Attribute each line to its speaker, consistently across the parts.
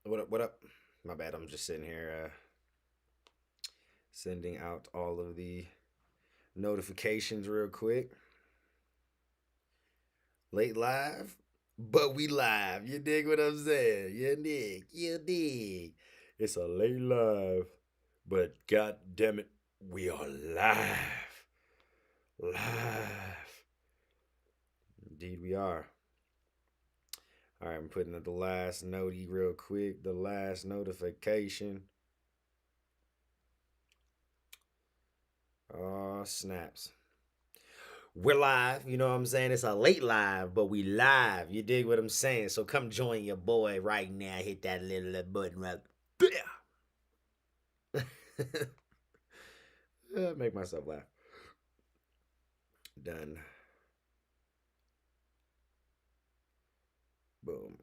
Speaker 1: What up? What up? My bad. I'm just sitting here sending out all of the notifications real quick. Late live, but we live. You dig what I'm saying? You dig? You dig? It's a late live, but god damn it, we are live. Live. Indeed, we are. All right, I'm putting up the last notey real quick. The last notification. Oh, snaps. We're live, you know what I'm saying? It's a late live, but we live. You dig what I'm saying? So come join your boy right now. Hit that little button right there. Make myself laugh. Done. Boom.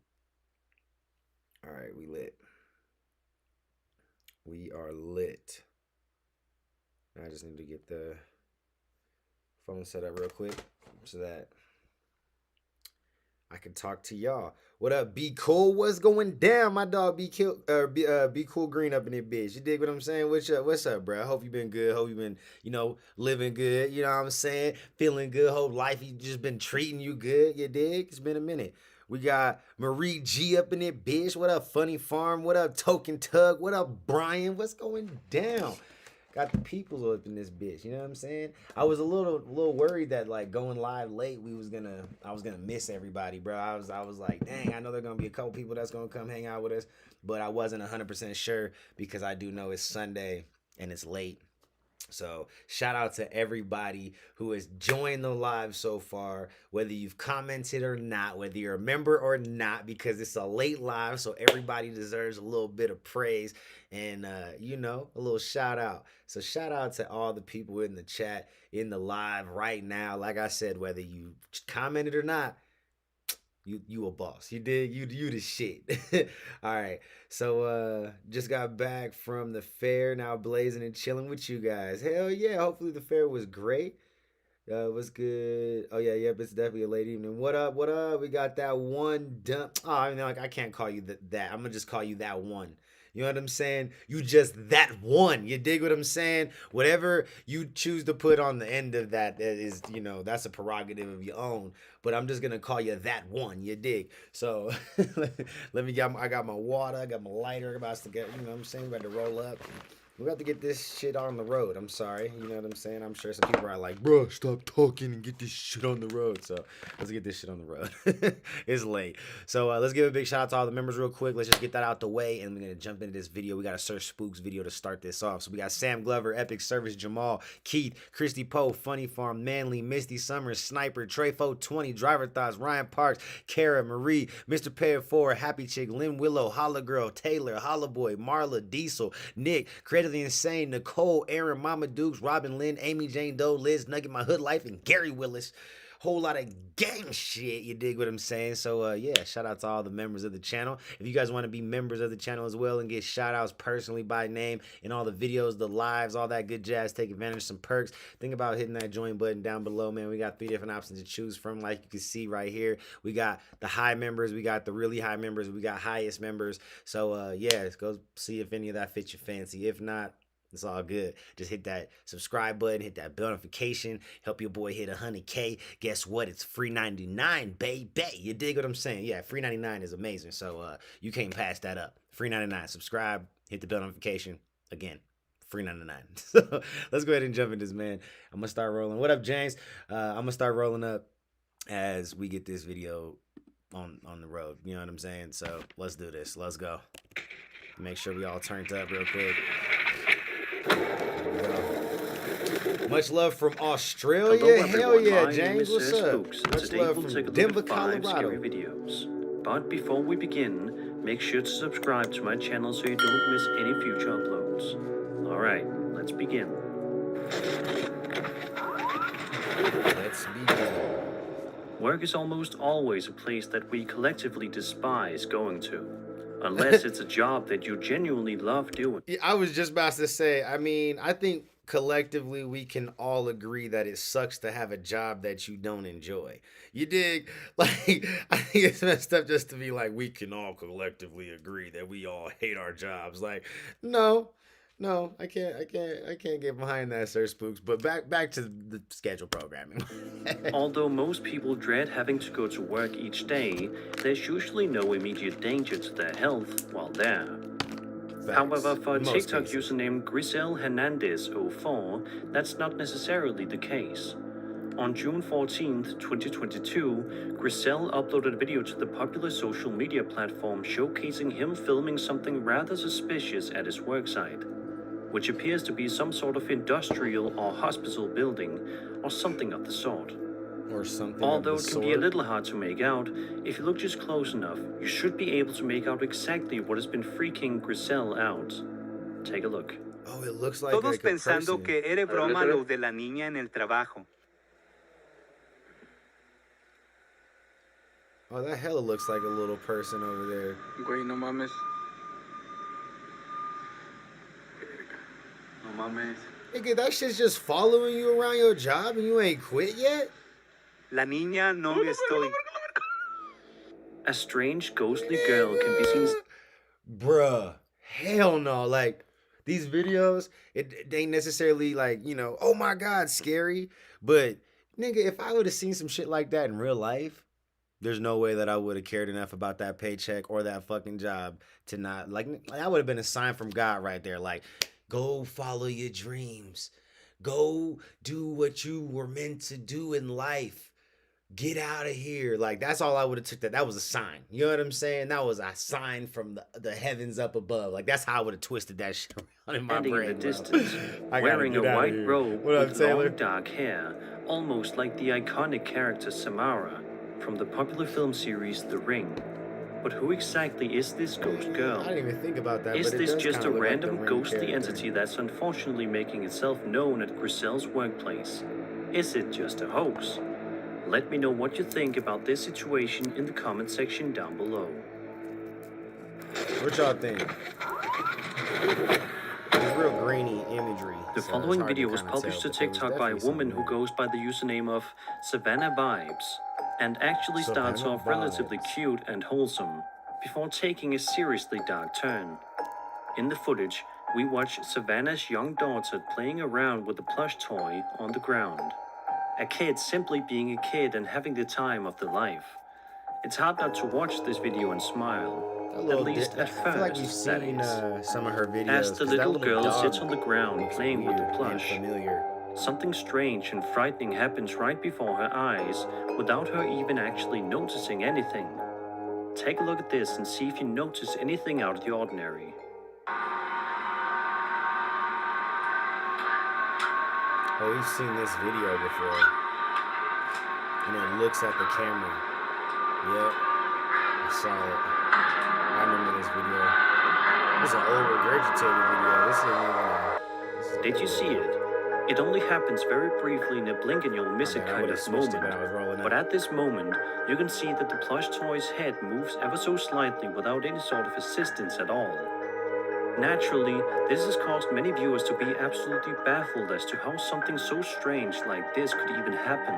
Speaker 1: All right, we lit. We are lit. I just need to get the phone set up real quick so that I can talk to y'all. What up, Be Cool? What's going down, my dog? Be Cool Green up in it, bitch. You dig what I'm saying? What's up, bro? I hope you been good. Hope you been, living good. You know what I'm saying? Feeling good. Hope life you just been treating you good. You dig? It's been a minute. We got Marie G up in it, bitch. What up, Funny Farm? What up, Token Tug? What up, Brian? What's going down? Got the peoples up in this bitch. You know what I'm saying? I was a little worried that like going live late, I was gonna miss everybody, bro. I was like, dang, I know there gonna be a couple people that's gonna come hang out with us, but I wasn't 100% sure because I do know it's Sunday and it's late. So shout out to everybody who has joined the live so far, whether you've commented or not, whether you're a member or not, because it's a late live, so everybody deserves a little bit of praise and a little shout out. So shout out to all the people in the chat, in the live right now. Like I said, whether you commented or not, you a boss. You did you the shit. All right. So just got back from the fair, now blazing and chilling with you guys. Hell yeah. Hopefully the fair was great. What's good? Oh yeah, yep, it's definitely a late evening. What up? What up? We got that one dump. Oh, I mean, like I can't call you that. I'm gonna just call you that one. You know what I'm saying? You just that one. You dig what I'm saying? Whatever you choose to put on the end of that is, that's a prerogative of your own. But I'm just gonna call you that one. You dig? So let me get. I got my water. I got my lighter. About to get. You know what I'm saying? About to roll up. We got to get this shit on the road. I'm sorry. You know what I'm saying? I'm sure some people are like, bro, stop talking and get this shit on the road. So let's get this shit on the road. It's late. So let's give a big shout out to all the members real quick. Let's just get that out the way. And we're going to jump into this video. We got a Search Spooks video to start this off. So we got Sam Glover, Epic Service, Jamal, Keith, Christy Poe, Funny Farm, Manly, Misty Summers, Sniper, Treyfo 20, Driver Thoughts, Ryan Parks, Kara, Marie, Mr. Payer 4, Happy Chick, Lynn Willow, Holla Girl, Taylor, Holla Boy, Marla, Diesel, Nick, Creatively Insane, Nicole, Aaron, Mama Dukes, Robin Lynn, Amy Jane Doe, Liz, Nugget, My Hood Life, and Gary Willis. Whole lot of gang shit, you dig what I'm saying? So yeah, shout out to all the members of the channel. If you guys want to be members of the channel as well and get shout outs personally by name in all the videos, the lives, all that good jazz, take advantage of some perks, think about hitting that join button down below, man. We got 3 different options to choose from, like you can see right here. We got the high members, we got the really high members, we got highest members. So yeah, let's go see if any of that fits your fancy. If not, it's all good. Just hit that subscribe button, hit that bell notification, help your boy hit 100K. Guess what? It's free 99, baby. You dig what I'm saying? Yeah, free 99 is amazing. So you can't pass that up. Free 99. Subscribe, hit the bell notification. Again, free 99. So let's go ahead and jump in this, man. I'm gonna start rolling. What up, James? I'm gonna start rolling up as we get this video on the road. You know what I'm saying? So let's do this. Let's go. Make sure we all turned up real quick. Much love from Australia. Hell yeah, James. What's up? Much love from Denver, Colorado.
Speaker 2: Videos. But before we begin, make sure to subscribe to my channel so you don't miss any future uploads. Alright, let's begin.
Speaker 1: Let's begin.
Speaker 2: Work is almost always a place that we collectively despise going to. Unless it's a job that you genuinely love doing.
Speaker 1: Yeah, I was just about to say, I mean, I think collectively we can all agree that it sucks to have a job that you don't enjoy. You dig? Like, I think it's messed up just to be like, we can all collectively agree that we all hate our jobs. Like, no, no, I can't get behind that, Sir Spooks. But back to the schedule programming.
Speaker 2: Although most people dread having to go to work each day, there's usually no immediate danger to their health while there. However, for a TikTok username Grisel Hernandez04, that's not necessarily the case. On June 14th, 2022, Grisel uploaded a video to the popular social media platform showcasing him filming something rather suspicious at his worksite, which appears to be some sort of industrial or hospital building or something of the sort.
Speaker 1: Or something.
Speaker 2: Although it can be a little hard to make out, if you look just close enough, you should be able to make out exactly what has been freaking Grisel out. Take a look.
Speaker 1: Oh, it looks like
Speaker 3: Todos
Speaker 1: a
Speaker 3: pensando
Speaker 1: person.
Speaker 3: que era broma lo de la niña en el trabajo.
Speaker 1: Oh, that hella looks like a little person over there.
Speaker 3: Güey, no mames. No mames.
Speaker 1: Nigga, that shit's just following you around your job and you ain't quit yet?
Speaker 3: La niña no estoy.
Speaker 2: A strange, ghostly girl can be seen.
Speaker 1: Bruh, hell no. Like, these videos, they ain't necessarily like, oh my God, scary. But, nigga, if I would have seen some shit like that in real life, there's no way that I would have cared enough about that paycheck or that fucking job to not, like that would have been a sign from God right there. Like, go follow your dreams. Go do what you were meant to do in life. Get out of here. Like, that's all I would have took that. That was a sign. You know what I'm saying? That was a sign from the heavens up above. Like, that's how I would have twisted that shit around in my
Speaker 2: Standing
Speaker 1: brain.
Speaker 2: in the distance, wearing a white robe with long dark hair, almost like the iconic character Samara from the popular film series The Ring. But who exactly is this ghost girl?
Speaker 1: I didn't even think about that.
Speaker 2: Is
Speaker 1: but
Speaker 2: this
Speaker 1: does
Speaker 2: just a
Speaker 1: kinda look like
Speaker 2: random
Speaker 1: the Ring
Speaker 2: ghostly
Speaker 1: character.
Speaker 2: entity that's unfortunately making itself known at Grisel's workplace? Is it just a hoax? Let me know what you think about this situation in the comment section down below.
Speaker 1: What y'all think? It's real grainy imagery.
Speaker 2: The
Speaker 1: so
Speaker 2: following
Speaker 1: it's hard
Speaker 2: video
Speaker 1: to
Speaker 2: was
Speaker 1: kinda
Speaker 2: published to
Speaker 1: tell, but there was
Speaker 2: TikTok by a
Speaker 1: definitely
Speaker 2: woman who
Speaker 1: something
Speaker 2: goes by the username of Savannah Vibes and actually starts
Speaker 1: Savannah
Speaker 2: off relatively
Speaker 1: Vibes.
Speaker 2: cute and wholesome before taking a seriously dark turn. In the footage, we watch Savannah's young daughter playing around with a plush toy on the ground. A kid simply being a kid and having the time of their life. It's hard not to watch this video and smile, at least at
Speaker 1: I feel like we've
Speaker 2: first, that
Speaker 1: seen
Speaker 2: is.
Speaker 1: some of her videos.
Speaker 2: As the
Speaker 1: 'cause that
Speaker 2: little girl
Speaker 1: dog
Speaker 2: sits on the ground
Speaker 1: looks
Speaker 2: playing with the
Speaker 1: weird and
Speaker 2: plush,
Speaker 1: familiar.
Speaker 2: something strange and frightening happens right before her eyes without her even actually noticing anything. Take a look at this and see if you notice anything out of the ordinary.
Speaker 1: Oh, we've seen this video before. And it looks at the camera. Yep. I saw it. I remember this video. This is an old regurgitated video. This isn't even
Speaker 2: Did you see it? It only happens very briefly in a blink and you'll miss it
Speaker 1: I
Speaker 2: kind
Speaker 1: would've
Speaker 2: of
Speaker 1: switched it,
Speaker 2: moment.
Speaker 1: but I was rolling
Speaker 2: But
Speaker 1: up.
Speaker 2: at this moment, you can see that the plush toy's head moves ever so slightly without any sort of assistance at all. Naturally, this has caused many viewers to be absolutely baffled as to how something so strange like this could even happen.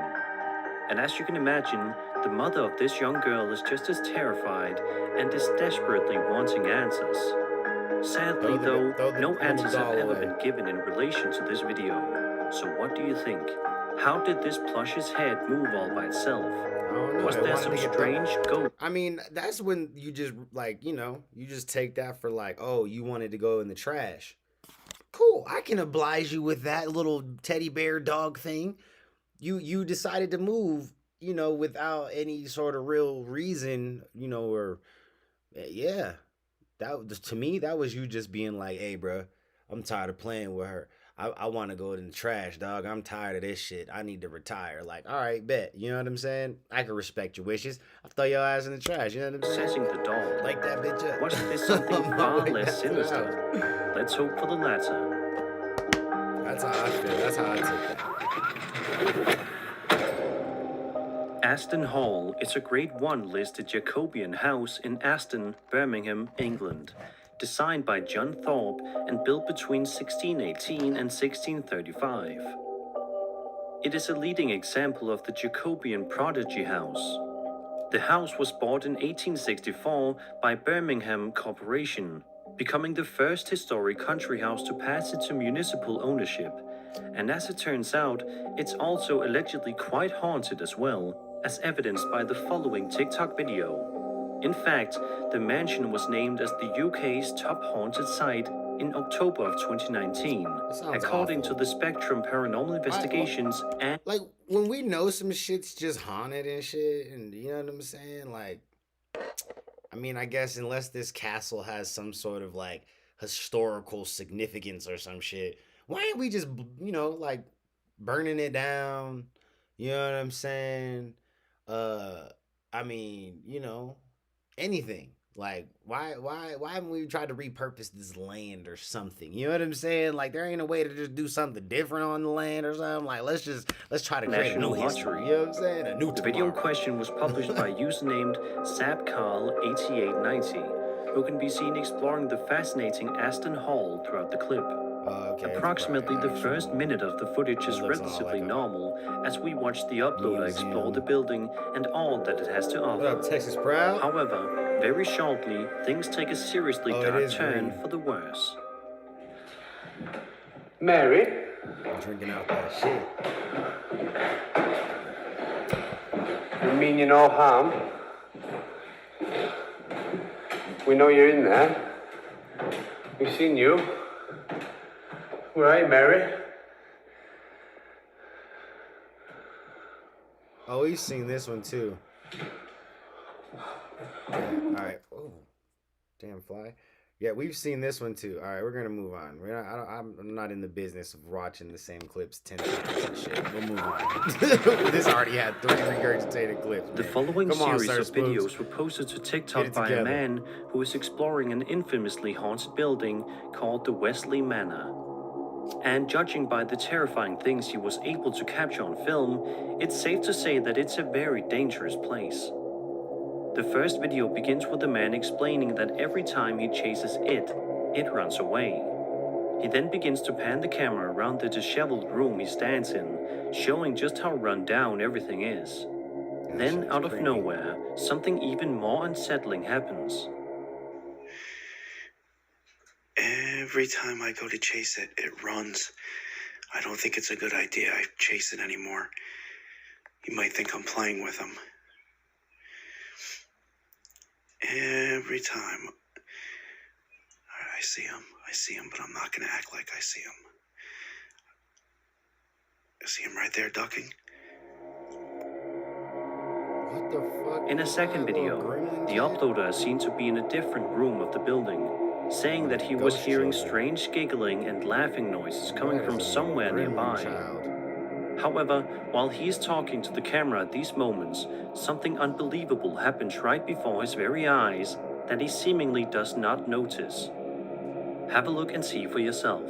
Speaker 2: And as you can imagine, the mother of this young girl is just as terrified and is desperately wanting answers. Sadly,
Speaker 1: Throw
Speaker 2: though,
Speaker 1: the
Speaker 2: no
Speaker 1: little
Speaker 2: answers have
Speaker 1: doll
Speaker 2: ever
Speaker 1: away.
Speaker 2: been given in relation to this video. So what do you think? How did this plush's head move all by itself?
Speaker 1: I don't know.
Speaker 2: Was
Speaker 1: It
Speaker 2: there
Speaker 1: wanted
Speaker 2: some
Speaker 1: to get
Speaker 2: strange ghost?
Speaker 1: I mean, that's when you just like, you just take that for like, oh, you wanted to go in the trash. Cool, I can oblige you with that little teddy bear dog thing. You decided to move, without any sort of real reason, or yeah. To me, that was you just being like, hey, bro, I'm tired of playing with her. I want to go in the trash, dog. I'm tired of this shit. I need to retire. Like, all right, bet. You know what I'm saying? I can respect your wishes. I'll throw your ass in the trash. You know what I'm saying?
Speaker 2: Possessing the doll.
Speaker 1: Like that bitch up.
Speaker 2: Was this something
Speaker 1: On my
Speaker 2: far
Speaker 1: way
Speaker 2: less
Speaker 1: back to the
Speaker 2: sinister? Let's hope for the latter.
Speaker 1: That's how I feel. That's how I took that.
Speaker 2: Aston Hall is a Grade 1 listed Jacobean house in Aston, Birmingham, England, designed by John Thorpe and built between 1618 and 1635. It is a leading example of the Jacobean prodigy house. The house was bought in 1864 by Birmingham Corporation, becoming the first historic country house to pass into municipal ownership. And as it turns out, it's also allegedly quite haunted as well, as evidenced by the following TikTok video. In fact, the mansion was named as the UK's top haunted site in October of 2019, according
Speaker 1: awful.
Speaker 2: to the Spectrum Paranormal Investigations and...
Speaker 1: Like, when we know some shit's just haunted and shit, and you know what I'm saying? Like, I mean, I guess unless this castle has some sort of, like, historical significance or some shit, why ain't we just, you know, like, burning it down? You know what I'm saying? I mean, you know, anything. Like, why haven't we tried to repurpose this land or something? You know what I'm saying? Like, there ain't a way to just do something different on the land or something. Like, let's try to create a new history. You know what I'm saying? A new
Speaker 2: The video in
Speaker 1: tomorrow.
Speaker 2: question was published by a user named SapCarl8890, who can be seen exploring the fascinating Aston Hall throughout the clip.
Speaker 1: Okay,
Speaker 2: Approximately the first minute of the footage is relatively normal as we watch the uploader explore the building and all that it has to offer.
Speaker 1: What up, Texas Proud?
Speaker 2: However, very shortly, things take a seriously dark turn for the worse.
Speaker 3: Mary?
Speaker 1: I'm drinking out that shit.
Speaker 3: You mean you no harm? We know you're in there. We've seen you. Where are you, Mary?
Speaker 1: Oh, we've seen this one too. Yeah, all right. Oh, damn fly. Yeah, we've seen this one too. All right, we're gonna move on. I'm not in the business of watching the same clips 10 times and shit. We'll move on. This already had 3 regurgitated clips. Man.
Speaker 2: The following series of
Speaker 1: Spooks.
Speaker 2: videos were posted to TikTok by a man who is exploring an infamously haunted building called the Wesley Manor. And judging by the terrifying things he was able to capture on film, it's safe to say that it's a very dangerous place. The first video begins with the man explaining that every time he chases it runs away. He then begins to pan the camera around the disheveled room he stands in, showing just how run down everything is. Then, out of nowhere, something even more unsettling happens.
Speaker 4: Every time I go to chase it, it runs. I don't think it's a good idea I chase it anymore. You might think I'm playing with him. Every time. I see him, but I'm not going to act like I see him. I see him right there ducking.
Speaker 1: What the fuck?
Speaker 2: In a second video, the uploader is seen to be in a different room of the building, saying that he was hearing strange giggling and laughing noises coming from somewhere nearby. However, while he's talking to the camera at these moments, something unbelievable happens right before his very eyes that he seemingly does not notice. Have a look and see for yourself.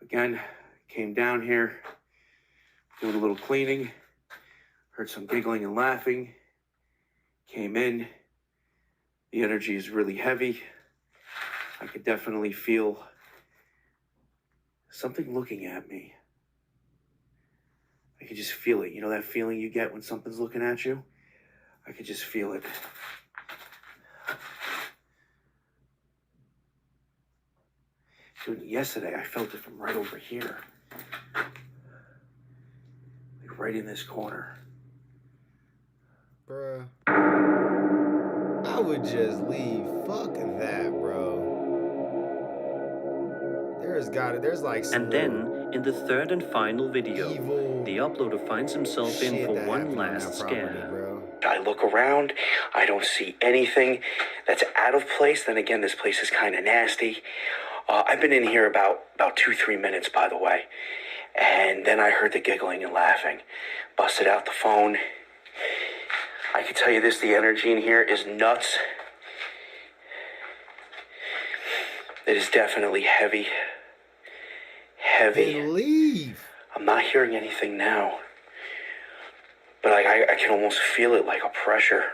Speaker 4: Again, came down here, doing a little cleaning, heard some giggling and laughing, came in. The energy is really heavy. I could definitely feel something looking at me. I could just feel it. You know that feeling you get when something's looking at you? I could just feel it. Dude, yesterday I felt it from right over here. Like right in this corner.
Speaker 1: Bruh. I would just leave. Fuck that, bro. There's like some.
Speaker 2: And then, in the third and final video, the uploader finds himself in for one last scare.
Speaker 4: I look around, I don't see anything that's out of place. Then again, this place is kind of nasty. I've been in here about 2-3 minutes, by the way. And then I heard the giggling and laughing. Busted out the phone. I can tell you this, the energy in here is nuts. It is definitely heavy. Heavy.
Speaker 1: Then leave.
Speaker 4: I'm not hearing anything now. But I can almost feel it like a pressure.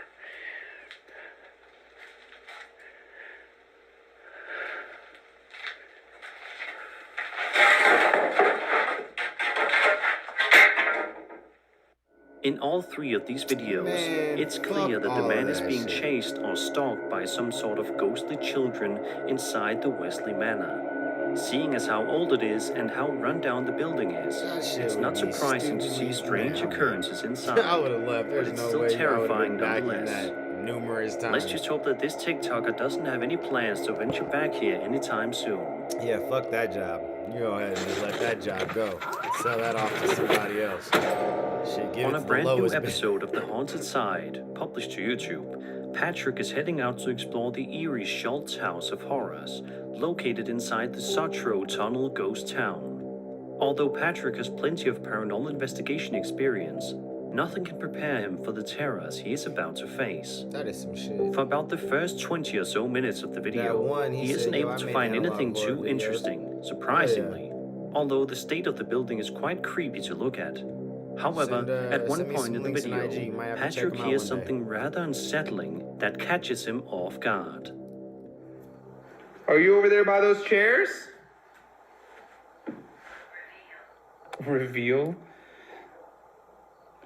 Speaker 2: In all 3 of these videos,
Speaker 1: Man,
Speaker 2: it's clear that the
Speaker 1: fuck
Speaker 2: man
Speaker 1: all
Speaker 2: is
Speaker 1: that
Speaker 2: being
Speaker 1: shit.
Speaker 2: chased or stalked by some sort of ghostly children inside the Wesley Manor. Seeing as how old it is and how run down the building is,
Speaker 1: That shit
Speaker 2: it's
Speaker 1: would
Speaker 2: not
Speaker 1: be
Speaker 2: surprising to see
Speaker 1: stupidly-
Speaker 2: strange
Speaker 1: man,
Speaker 2: occurrences
Speaker 1: I
Speaker 2: inside.
Speaker 1: would have left.
Speaker 2: But
Speaker 1: There's
Speaker 2: it's
Speaker 1: no
Speaker 2: still
Speaker 1: way I would have
Speaker 2: terrifying
Speaker 1: been back in
Speaker 2: nonetheless.
Speaker 1: that numerous times.
Speaker 2: Let's just hope that this TikToker doesn't have any plans to venture back here anytime soon.
Speaker 1: Yeah, fuck that job. You go ahead and just let that job go. Sell that off to somebody else. Shit, give
Speaker 2: On
Speaker 1: it
Speaker 2: a
Speaker 1: to the
Speaker 2: brand new
Speaker 1: lowest bid.
Speaker 2: episode of The Haunted Side, published to YouTube, Patrick is heading out to explore the eerie Schultz House of Horrors, located inside the Sotro Tunnel ghost town. Although Patrick has plenty of paranormal investigation experience, nothing can prepare him for the terrors he is about to face.
Speaker 1: That is some shit.
Speaker 2: For about the first 20 or so minutes of the video,
Speaker 1: one,
Speaker 2: he
Speaker 1: he
Speaker 2: isn't
Speaker 1: said, "Yo,
Speaker 2: able
Speaker 1: I
Speaker 2: to
Speaker 1: made
Speaker 2: find
Speaker 1: analog
Speaker 2: anything
Speaker 1: horror
Speaker 2: too
Speaker 1: videos."
Speaker 2: interesting, surprisingly, although the state of the building is quite creepy to look at. However, at one
Speaker 1: send me
Speaker 2: point
Speaker 1: some
Speaker 2: in the
Speaker 1: links in
Speaker 2: video,
Speaker 1: IG. Might have to check
Speaker 2: Patrick
Speaker 1: them out
Speaker 2: hears
Speaker 1: one day.
Speaker 2: something rather unsettling that catches him off guard.
Speaker 3: Are you over there by those chairs? Reveal?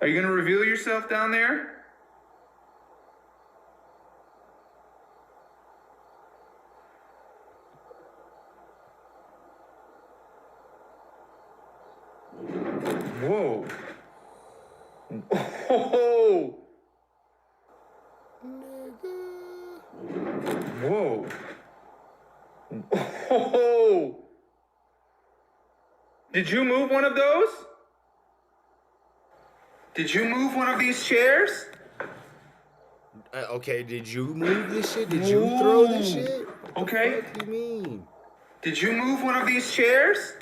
Speaker 3: Are you gonna reveal yourself down there? Whoa. Oh. Whoa. Oh. Did you move one of those? Did you move one of these chairs?
Speaker 1: Okay, did you move this shit? Did you throw this shit? What
Speaker 3: Okay.
Speaker 1: the fuck do you mean?
Speaker 3: Did you move one of these chairs?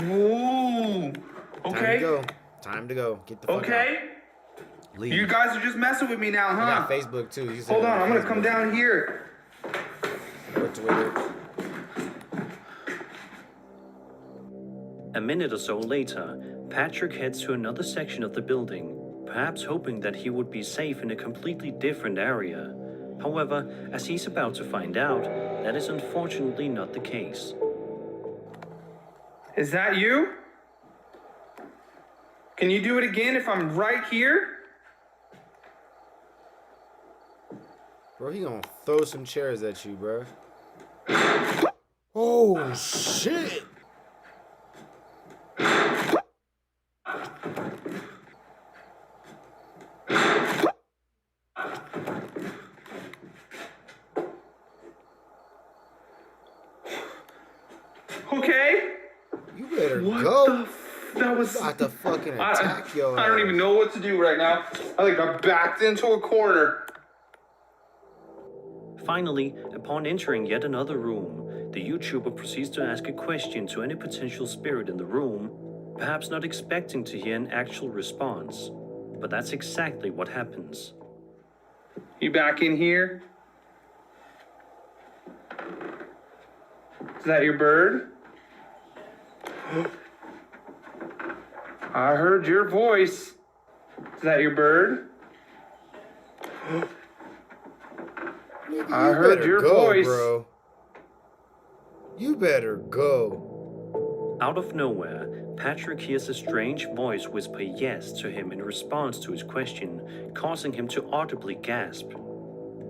Speaker 3: Ooh.
Speaker 1: Time to
Speaker 3: Okay.
Speaker 1: go. Time to go. Get the fuck out.
Speaker 3: Okay.
Speaker 1: Leave.
Speaker 3: You guys are just messing with me now,
Speaker 1: I
Speaker 3: huh?
Speaker 1: got Facebook too. You said
Speaker 3: Hold
Speaker 1: I
Speaker 3: on,
Speaker 1: got
Speaker 3: I'm gonna come
Speaker 1: Facebook.
Speaker 3: down here.
Speaker 1: Or Twitter.
Speaker 2: A minute or so later, Patrick heads to another section of the building, perhaps hoping that he would be safe in a completely different area. However, as he's about to find out, that is unfortunately not the case.
Speaker 3: Is that you? Can you do it again if I'm right here?
Speaker 1: Bro, he gonna throw some chairs at you, bro. Oh, shit.
Speaker 3: Okay.
Speaker 1: You better
Speaker 3: What
Speaker 1: go.
Speaker 3: the that was
Speaker 1: About to fucking attack your
Speaker 3: I don't
Speaker 1: ass.
Speaker 3: even know what to do right now. I think I backed into a corner.
Speaker 2: Finally, upon entering yet another room, the YouTuber proceeds to ask a question to any potential spirit in the room, perhaps not expecting to hear an actual response. But that's exactly what happens.
Speaker 3: You back in here? Is that your bird? I heard your voice. Is that your bird? I
Speaker 1: You
Speaker 3: heard
Speaker 1: better
Speaker 3: your
Speaker 1: go,
Speaker 3: voice.
Speaker 1: bro. You better go.
Speaker 2: Out of nowhere, Patrick hears a strange voice whisper yes to him in response to his question, causing him to audibly gasp.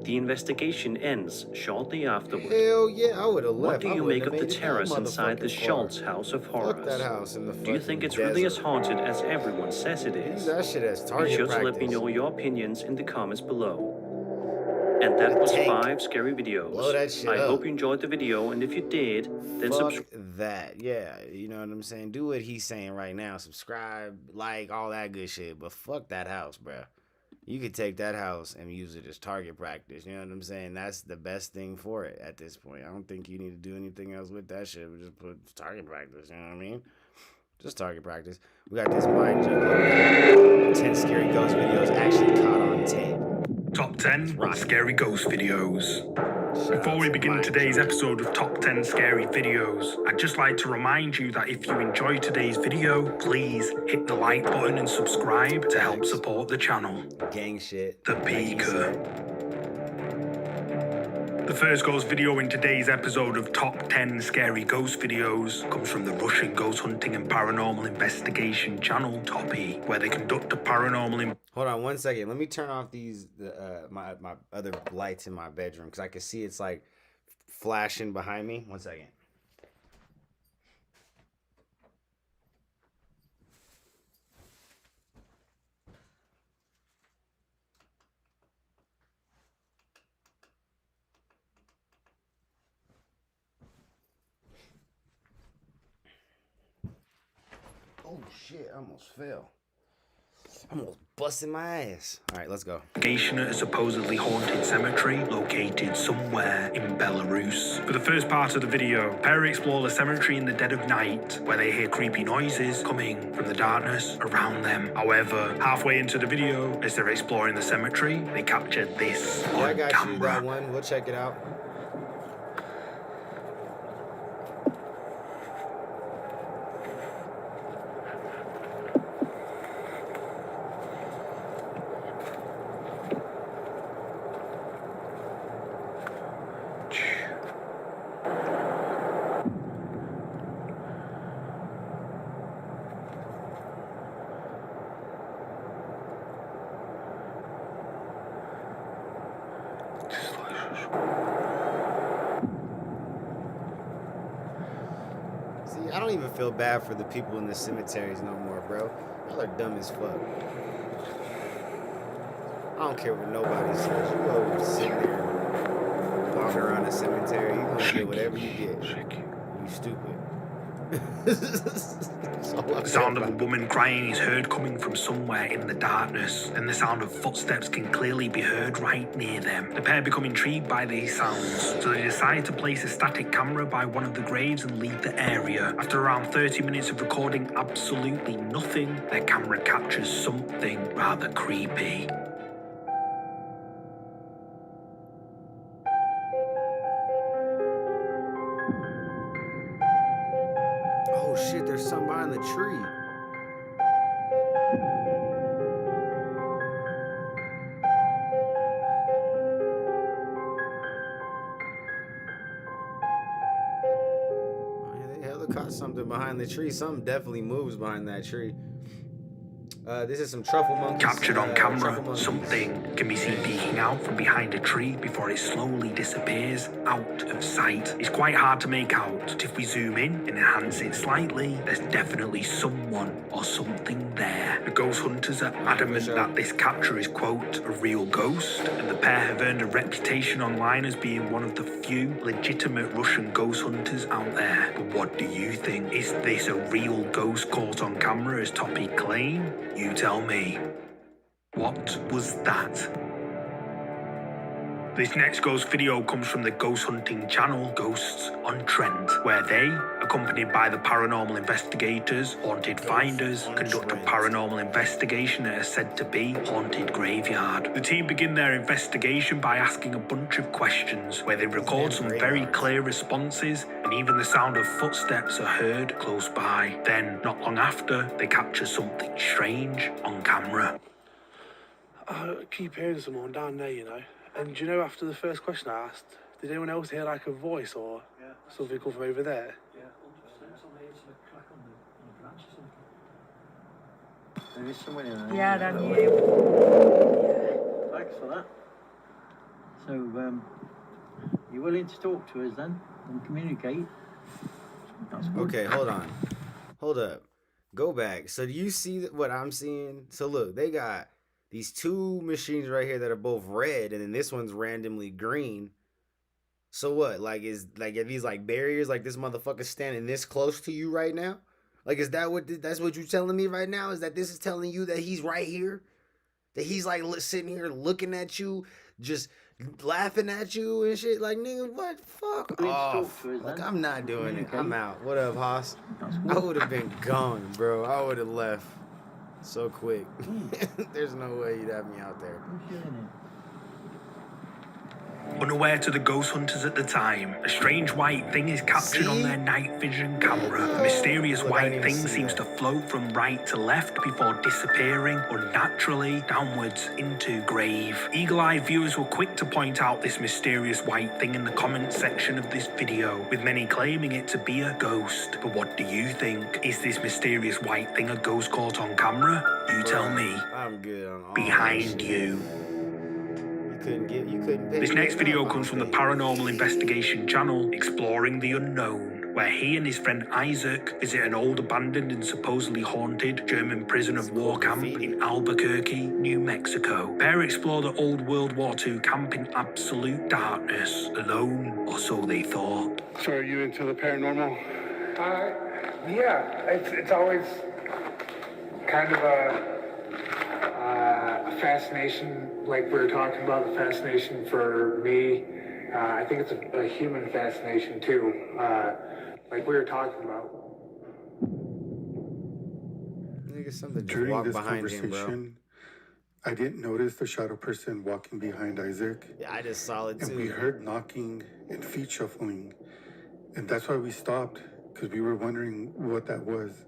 Speaker 2: The investigation ends shortly afterward.
Speaker 1: Hell yeah, I would have left.
Speaker 2: What do
Speaker 1: I
Speaker 2: you
Speaker 1: wouldn't
Speaker 2: make of
Speaker 1: have
Speaker 2: the
Speaker 1: made it that
Speaker 2: terrace inside the
Speaker 1: motherfucking far.
Speaker 2: Schultz House of
Speaker 1: Fuck
Speaker 2: Horrors?
Speaker 1: that house in the
Speaker 2: Do you think
Speaker 1: fucking
Speaker 2: it's really as
Speaker 1: desert.
Speaker 2: haunted as everyone says it
Speaker 1: Use
Speaker 2: is?
Speaker 1: that shit as
Speaker 2: Be
Speaker 1: target
Speaker 2: sure to
Speaker 1: practice.
Speaker 2: let me know your opinions in the comments below. And that was
Speaker 1: Tank.
Speaker 2: 5 scary videos.
Speaker 1: Blow that shit
Speaker 2: I
Speaker 1: up.
Speaker 2: hope you enjoyed the video, and if you did, then
Speaker 1: Fuck
Speaker 2: subscribe.
Speaker 1: that. Yeah, you know what I'm saying? Do what he's saying right now. Subscribe, like, all that good shit. But fuck that house, bro. You could take that house and use it as target practice. You know what I'm saying? That's the best thing for it at this point. I don't think you need to do anything else with that shit. We just put target practice. You know what I mean? Just target practice. We got this mind joke. 10 scary ghost videos actually caught on tape.
Speaker 5: Top 10
Speaker 1: Right.
Speaker 5: Scary Ghost Videos. Before we begin today's episode of Top 10 Scary Videos, I'd just like to remind you that if you enjoyed today's video, please hit the like button and subscribe to help support the channel.
Speaker 1: Gang shit.
Speaker 5: The
Speaker 1: like he
Speaker 5: Beaker.
Speaker 1: said.
Speaker 5: The first ghost video in today's episode of Top 10 Scary Ghost Videos comes from the Russian ghost hunting and paranormal investigation channel Toppy, where they conduct a paranormal...
Speaker 1: Hold on 1 second. Let me turn off these my other lights in my bedroom because I can see it's like flashing behind me. 1 second. Oh shit, I almost fell. I'm almost busting my ass. All right, let's go.
Speaker 5: At a supposedly haunted cemetery located somewhere in Belarus. For the first part of the video, the pair explore the cemetery in the dead of night, where they hear creepy noises coming from the darkness around them. However, halfway into the video, as they're exploring the cemetery, they capture this on
Speaker 1: I got
Speaker 5: camera.
Speaker 1: you that one. We'll check it out. See, I don't even feel bad for the people in the cemeteries no more, bro. Y'all are dumb as fuck. I don't care what nobody says. You go sitting there walking around a cemetery, you're gonna get whatever you get. You stupid.
Speaker 5: The sound of a woman crying is heard coming from somewhere in the darkness, and the sound of footsteps can clearly be heard right near them. The pair become intrigued by these sounds, so they decide to place a static camera by one of the graves and leave the area. After around 30 minutes of recording absolutely nothing, their camera captures something rather creepy.
Speaker 1: Oh shit, there's something behind the tree. Oh, yeah, they hella caught something behind the tree. Something definitely moves behind that tree. This is some truffle monkeys.
Speaker 5: Captured on camera,
Speaker 1: truffle monkeys.
Speaker 5: something can be seen peeking out from behind a tree before it slowly disappears out of sight. It's quite hard to make out, but if we zoom in and enhance it slightly, there's definitely someone or something there. The ghost hunters are adamant that this capture is, quote, a real ghost, and the pair have earned a reputation online as being one of the few legitimate Russian ghost hunters out there. But what do you think? Is this a real ghost caught on camera as Toppy claimed? You tell me. What was that? This next ghost video comes from the ghost hunting channel Ghosts on Trent, where they, accompanied by the paranormal investigators, haunted finders, conduct a paranormal investigation at a said to be haunted graveyard. The team begin their investigation by asking a bunch of questions, where they record some very clear responses, and even the sound of footsteps are heard close by. Then, not long after, they capture something strange on camera.
Speaker 6: I keep hearing someone down there, you know. And do you know, after the first question I asked, did anyone else hear like a voice or something come from over there?
Speaker 7: There is someone in there.
Speaker 8: Yeah, then you.
Speaker 7: Yeah. Thanks for that. So, you're willing to talk to us then and communicate? That's good.
Speaker 1: Okay, hold on. Hold up. Go back. So do you see what I'm seeing? So look, they got these two machines right here that are both red, and then this one's randomly green. So what? Like, are these like barriers? Like this motherfucker standing this close to you right now? Like, is that that's what you telling me right now? Is that this is telling you that he's right here? That he's like sitting here looking at you, just laughing at you and shit? Like, nigga, what? Fuck off. Like, I'm not doing it. I'm out. What up, Haas? I would have been gone, bro. I would have left so quick. There's no way you'd have me out there.
Speaker 5: Unaware to the ghost hunters at the time, a strange white thing is captured on their night vision camera. The mysterious white thing seems to float from right to left before disappearing unnaturally downwards into grave. Eagle-eyed viewers were quick to point out this mysterious white thing in the comments section of this video, with many claiming it to be a ghost. But what do you think? Is this mysterious white thing a ghost caught on camera? You tell me.
Speaker 1: I'm good on all
Speaker 5: Behind you. This next video comes from the Paranormal Investigation channel, Exploring the Unknown, where he and his friend Isaac visit an old abandoned and supposedly haunted German prison of war camp in Albuquerque, New Mexico. The pair explore the old World War II camp in absolute darkness, alone, or so they thought.
Speaker 6: So are you into the paranormal?
Speaker 8: Yeah, it's always kind of a fascination, like we were talking about, the fascination for me. I think it's a human fascination too, like we were talking about.
Speaker 9: During this conversation, I didn't notice the shadow person walking behind Isaac.
Speaker 1: Yeah, I just saw it too.
Speaker 9: And we heard knocking and feet shuffling. And that's why we stopped, because we were wondering what that was.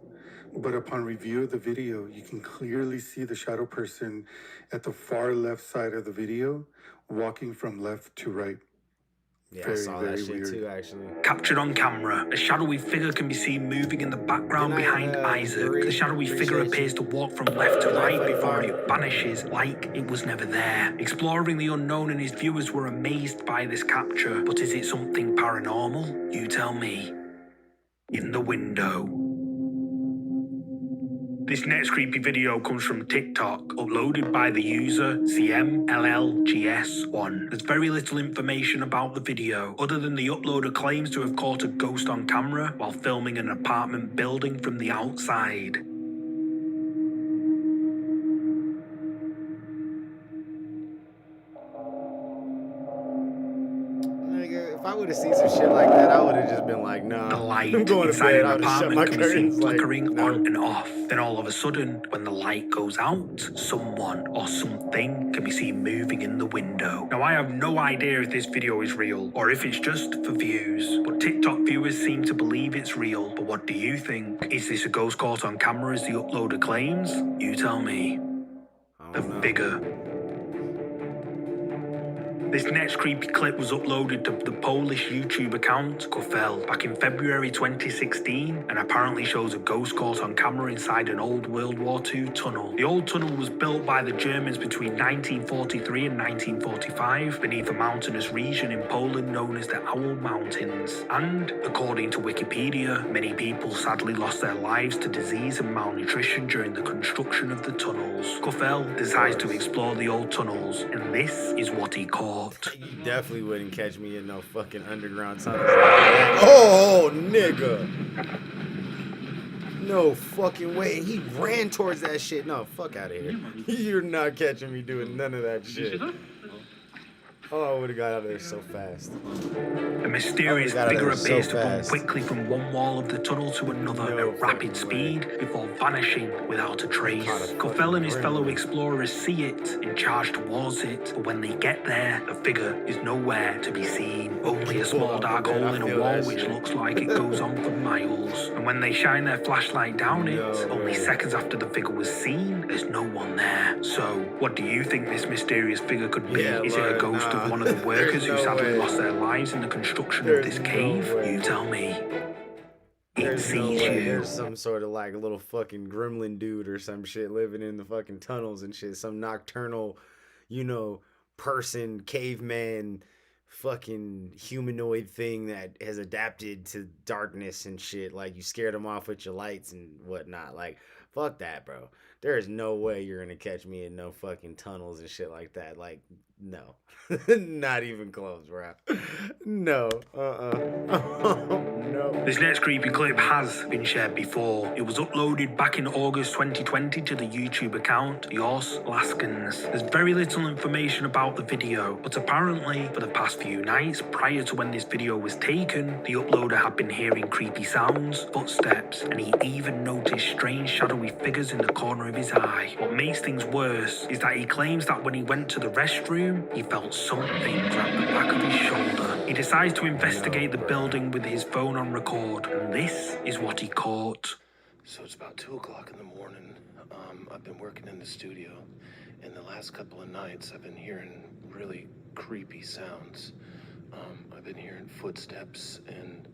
Speaker 9: But upon review of the video, you can clearly see the shadow person at the far left side of the video, walking from left to right.
Speaker 1: Yeah, I saw that shit too, actually.
Speaker 5: Captured on camera, a shadowy figure can be seen moving in the background behind Isaac. The shadowy figure appears to walk from left to right before it vanishes like it was never there. Exploring the Unknown and his viewers were amazed by this capture, but is it something paranormal? You tell me. In the window. This next creepy video comes from TikTok, uploaded by the user CMLLGS1. There's very little information about the video, other than the uploader claims to have caught a ghost on camera while filming an apartment building from the outside.
Speaker 1: If I would have seen some shit like that, I would have just been like, nah.
Speaker 5: The light
Speaker 1: I'm going
Speaker 5: inside
Speaker 1: to bed.
Speaker 5: an apartment can be seen flickering
Speaker 1: no.
Speaker 5: on and off. Then all of a sudden, when the light goes out, someone or something can be seen moving in the window. Now, I have no idea if this video is real or if it's just for views, but TikTok viewers seem to believe it's real. But what do you think? Is this a ghost caught on camera as the uploader claims? You tell me. The figure. This next creepy clip was uploaded to the Polish YouTube account Kofel back in February 2016 and apparently shows a ghost caught on camera inside an old World War II tunnel. The old tunnel was built by the Germans between 1943 and 1945 beneath a mountainous region in Poland known as the Owl Mountains. And, according to Wikipedia, many people sadly lost their lives to disease and malnutrition during the construction of the tunnels. Kofel decides to explore the old tunnels, and this is what he caught.
Speaker 1: You definitely wouldn't catch me in no fucking underground tunnels. Oh, nigga. No fucking way. And he ran towards that shit. No, fuck out of here. You're not catching me doing none of that shit. Oh, I would have got out of there so fast.
Speaker 5: A mysterious figure appears to run quickly from one wall of the tunnel to another at rapid speed before vanishing without a trace. Kofel and his fellow explorers see it and charge towards it, but when they get there, the figure is nowhere to be seen. Only a small dark hole in a wall which looks like it goes on for miles. And when they shine their flashlight down it, only seconds after the figure was seen, there's no one there. So, what do you think this mysterious figure could be? Is it a ghost of one of the workers who sadly lost their lives in the construction of this cave? You tell me. It sees you.
Speaker 1: There's some sort of like a little fucking gremlin dude or some shit living in the fucking tunnels and shit. Some nocturnal, you know, person, caveman, fucking humanoid thing that has adapted to darkness and shit. Like, you scared them off with your lights and whatnot. Like, fuck that, bro. There is no way you're gonna catch me in no fucking tunnels and shit like that. Like, no. Not even close, bro. No. No.
Speaker 5: This next creepy clip has been shared before. It was uploaded back in August 2020 to the YouTube account Yours Laskins. There's very little information about the video, but apparently for the past few nights prior to when this video was taken, the uploader had been hearing creepy sounds, footsteps, and he even noticed strange shadowy shadowy figures in the corner of his eye. What makes things worse is that he claims that when he went to the restroom, he felt something grab the back of his shoulder. He decides to investigate the building with his phone on record, and this is what he caught.
Speaker 10: So it's about 2 o'clock in the morning. I've been working in the studio, and the last couple of nights I've been hearing really creepy sounds. I've been hearing footsteps and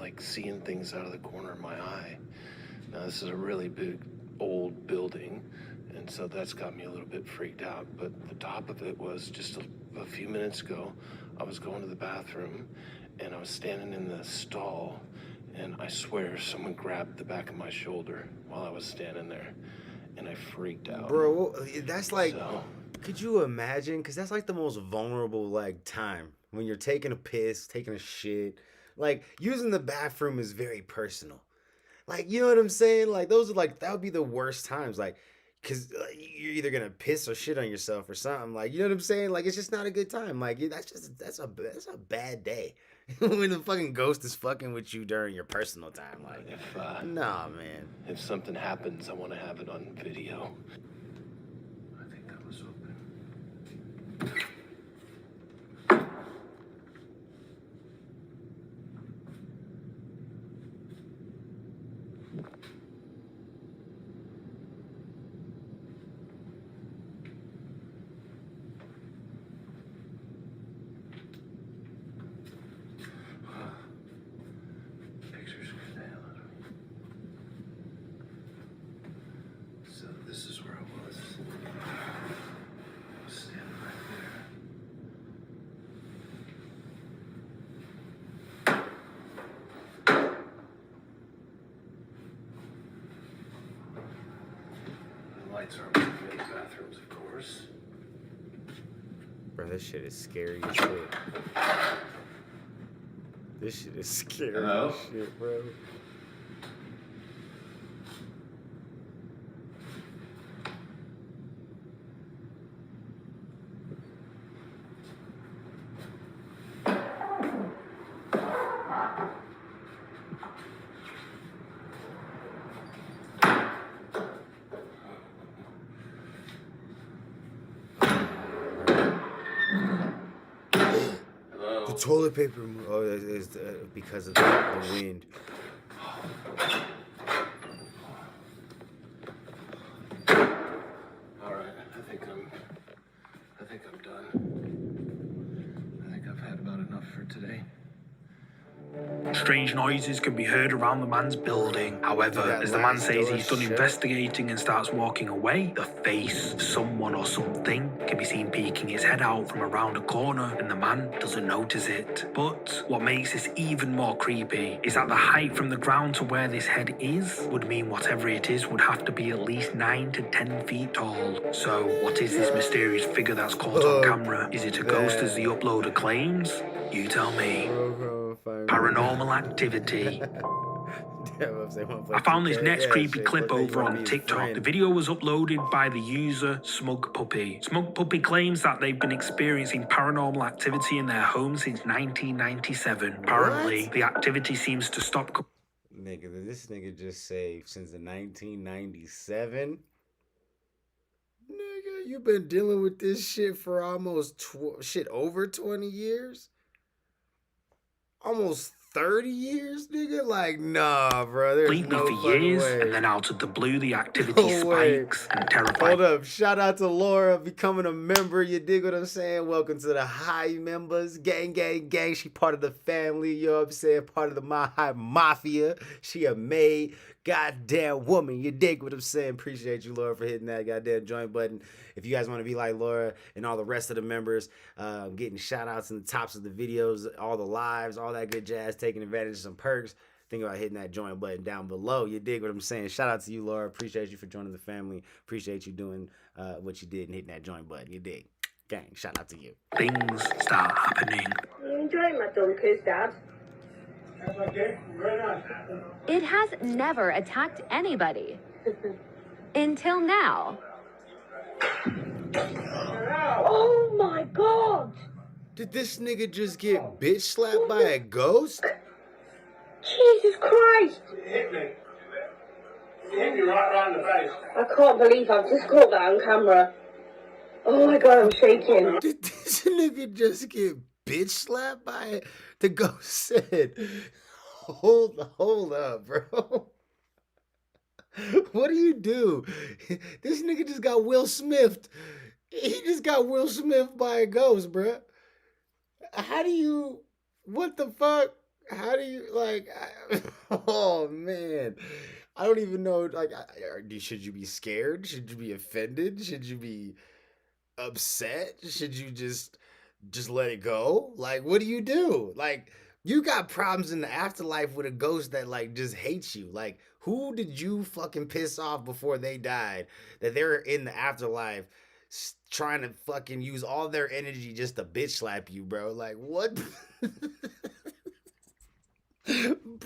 Speaker 10: like seeing things out of the corner of my eye. Now this is a really big old building, and so that's got me a little bit freaked out. But the top of it was just a few minutes ago, I was going to the bathroom and I was standing in the stall, and I swear someone grabbed the back of my shoulder while I was standing there, and I freaked out.
Speaker 1: Bro, that's like, could you imagine? Because that's like the most vulnerable like time when you're taking a piss, taking a shit. Like, using the bathroom is very personal. Like, you know what I'm saying? Like, those are like, that would be the worst times. Like, because you're either going to piss or shit on yourself or something. Like, you know what I'm saying? Like, it's just not a good time. Like, that's a bad day. When the fucking ghost is fucking with you during your personal time. Like, nah, man.
Speaker 10: If something happens, I want to have it on video. I think that was open. This is where I was. I was standing right there. The lights aren't working in the bathrooms, of course.
Speaker 1: Bro, this shit is scary as shit. This shit is scary as shit, bro. The toilet paper, is because of the wind.
Speaker 10: All right, I think I'm done. I think I've had about enough for today.
Speaker 5: Strange noises can be heard around the man's building. However, as the man says he's done investigating and starts walking away, the face, someone or something, can be seen peeking its head out from around a corner, and the man doesn't notice it. But what makes this even more creepy is that the height from the ground to where this head is would mean whatever it is would have to be at least 9 to 10 feet tall. So what is this mysterious figure that's caught on camera? Is it a ghost as the uploader claims? You tell me. Paranormal activity. I found this next creepy clip over on TikTok. The video was uploaded by the user Smug Puppy. Smug Puppy claims that they've been experiencing paranormal activity in their home since 1997. Apparently, the activity seems to stop.
Speaker 1: Nigga, this nigga just saved since the 1997. Nigga, you been dealing with this shit for almost over 20 years? Almost 30 years, nigga? Like, nah, bro. There's
Speaker 5: completely
Speaker 1: no
Speaker 5: for years,
Speaker 1: way.
Speaker 5: and then out of the blue, the activity spikes and terrifies.
Speaker 1: Hold up. Shout out to Laura becoming a member. You dig what I'm saying? Welcome to the High members. Gang, gang, gang. She part of the family. You know what I'm saying? Part of the My High Mafia. She a maid. Goddamn woman. You dig what I'm saying? Appreciate you, Laura, for hitting that goddamn join button. If you guys want to be like Laura and all the rest of the members, getting shout outs in the tops of the videos, all the lives, all that good jazz, taking advantage of some perks, think about hitting that join button down below. You dig what I'm saying? Shout out to you, Laura. Appreciate you for joining the family. Appreciate you doing what you did and hitting that join button. You dig? Gang, shout out to you.
Speaker 5: Things start happening.
Speaker 11: You enjoying my donkers, Dad?
Speaker 12: It has never attacked anybody. Until now.
Speaker 11: Oh my God!
Speaker 1: Did this nigga just get bitch slapped by a ghost?
Speaker 11: Jesus Christ!
Speaker 3: It hit me. It hit me right around the face.
Speaker 11: I can't believe I've just caught that on camera. Oh my god, I'm shaking.
Speaker 1: Did this nigga just get bitch slapped by it? The ghost said, hold up, bro. What do you do? This nigga just got Will Smithed. He just got Will Smith by a ghost, bro. How do you, what the fuck? How do you, like, oh man. I don't even know, like, should you be scared? Should you be offended? Should you be upset? Should you just let it go? Like, what do you do? Like, you got problems in the afterlife with a ghost that, like, just hates you. Like, who did you fucking piss off before they died that they're in the afterlife trying to fucking use all their energy just to bitch slap you, bro? Like, what?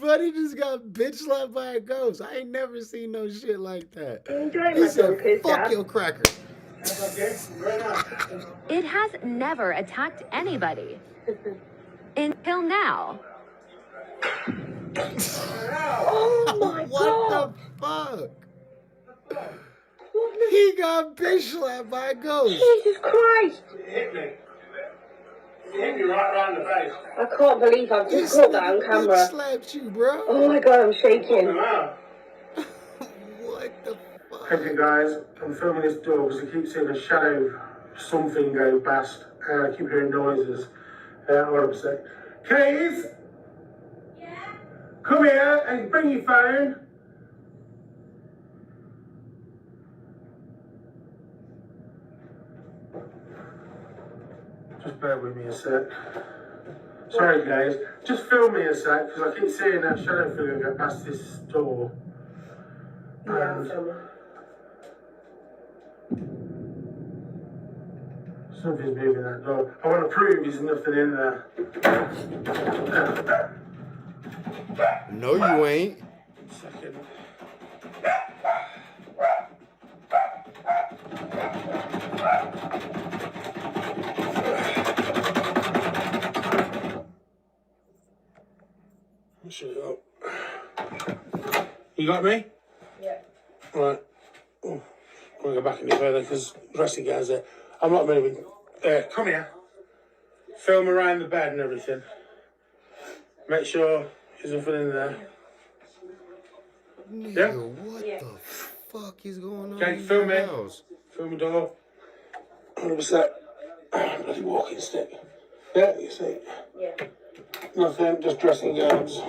Speaker 1: Buddy just got bitch slapped by a ghost. I ain't never seen no shit like that. He said, fuck your cracker.
Speaker 12: It has never attacked anybody. Until now.
Speaker 11: Oh my god!
Speaker 1: What the fuck? He got bitch slapped by a ghost.
Speaker 11: Jesus Christ!
Speaker 3: It hit me. It hit me right around the face.
Speaker 11: I can't believe I've just caught that on camera.
Speaker 1: Bitch slapped you, bro.
Speaker 11: Oh my god, I'm shaking.
Speaker 1: What the fuck?
Speaker 8: Okay, guys, I'm filming this door because I keep seeing a shadow, something go past. I keep hearing noises. Hold up a sec. Keys? Yeah? Come here and bring your phone. Just bear with me a sec. Sorry, guys. Just film me a sec because I keep seeing that shadow figure go past this door. And something's moving that door. I want to prove there's nothing in there.
Speaker 1: No, you ain't.
Speaker 8: Second. Shut it up. You got me?
Speaker 11: Yeah.
Speaker 8: Right. Oh, I'm going to go back any further because the rest of the guys there. I'm not moving. Come here. Film around the bed and everything. Make sure there's nothing in there.
Speaker 1: Nigga,
Speaker 8: Yeah?
Speaker 1: what the fuck is going on?
Speaker 8: Okay,
Speaker 1: in
Speaker 8: film
Speaker 1: your
Speaker 8: me.
Speaker 1: house?
Speaker 8: Film the door. 100%. Bloody walking stick. Yeah, you see.
Speaker 11: Yeah.
Speaker 8: Nothing, just dressing gowns.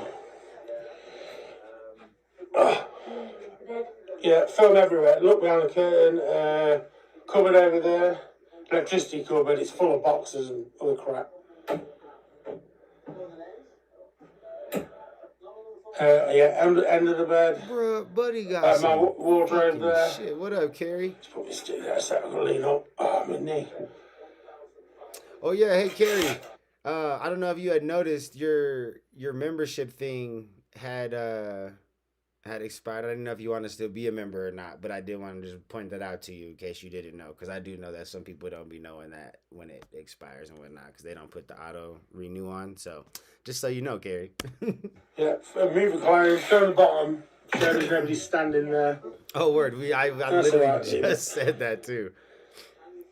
Speaker 8: Yeah, film everywhere. Look behind the curtain. Cupboard over there. Electricity cupboard. It's full of boxes and other crap. Yeah, end of the bed.
Speaker 1: Bruh, buddy got
Speaker 8: My
Speaker 1: some
Speaker 8: wardrobe
Speaker 1: fucking
Speaker 8: there.
Speaker 1: shit. What up, Carrie?
Speaker 8: Just put my stick there so I can lean up. Oh, my knee.
Speaker 1: Oh yeah, hey Carrie. I don't know if you had noticed your membership thing had expired. I didn't know if you want to still be a member or not, but I did want to just point that out to you in case you didn't know, because I do know that some people don't be knowing that when it expires and whatnot, because they don't put the auto renew on. So just so you know, Carrie.
Speaker 8: Yeah, move the clothes, go to the bottom, so there's nobody standing there.
Speaker 1: Oh word, I literally
Speaker 8: right,
Speaker 1: just
Speaker 8: yeah.
Speaker 1: said that too.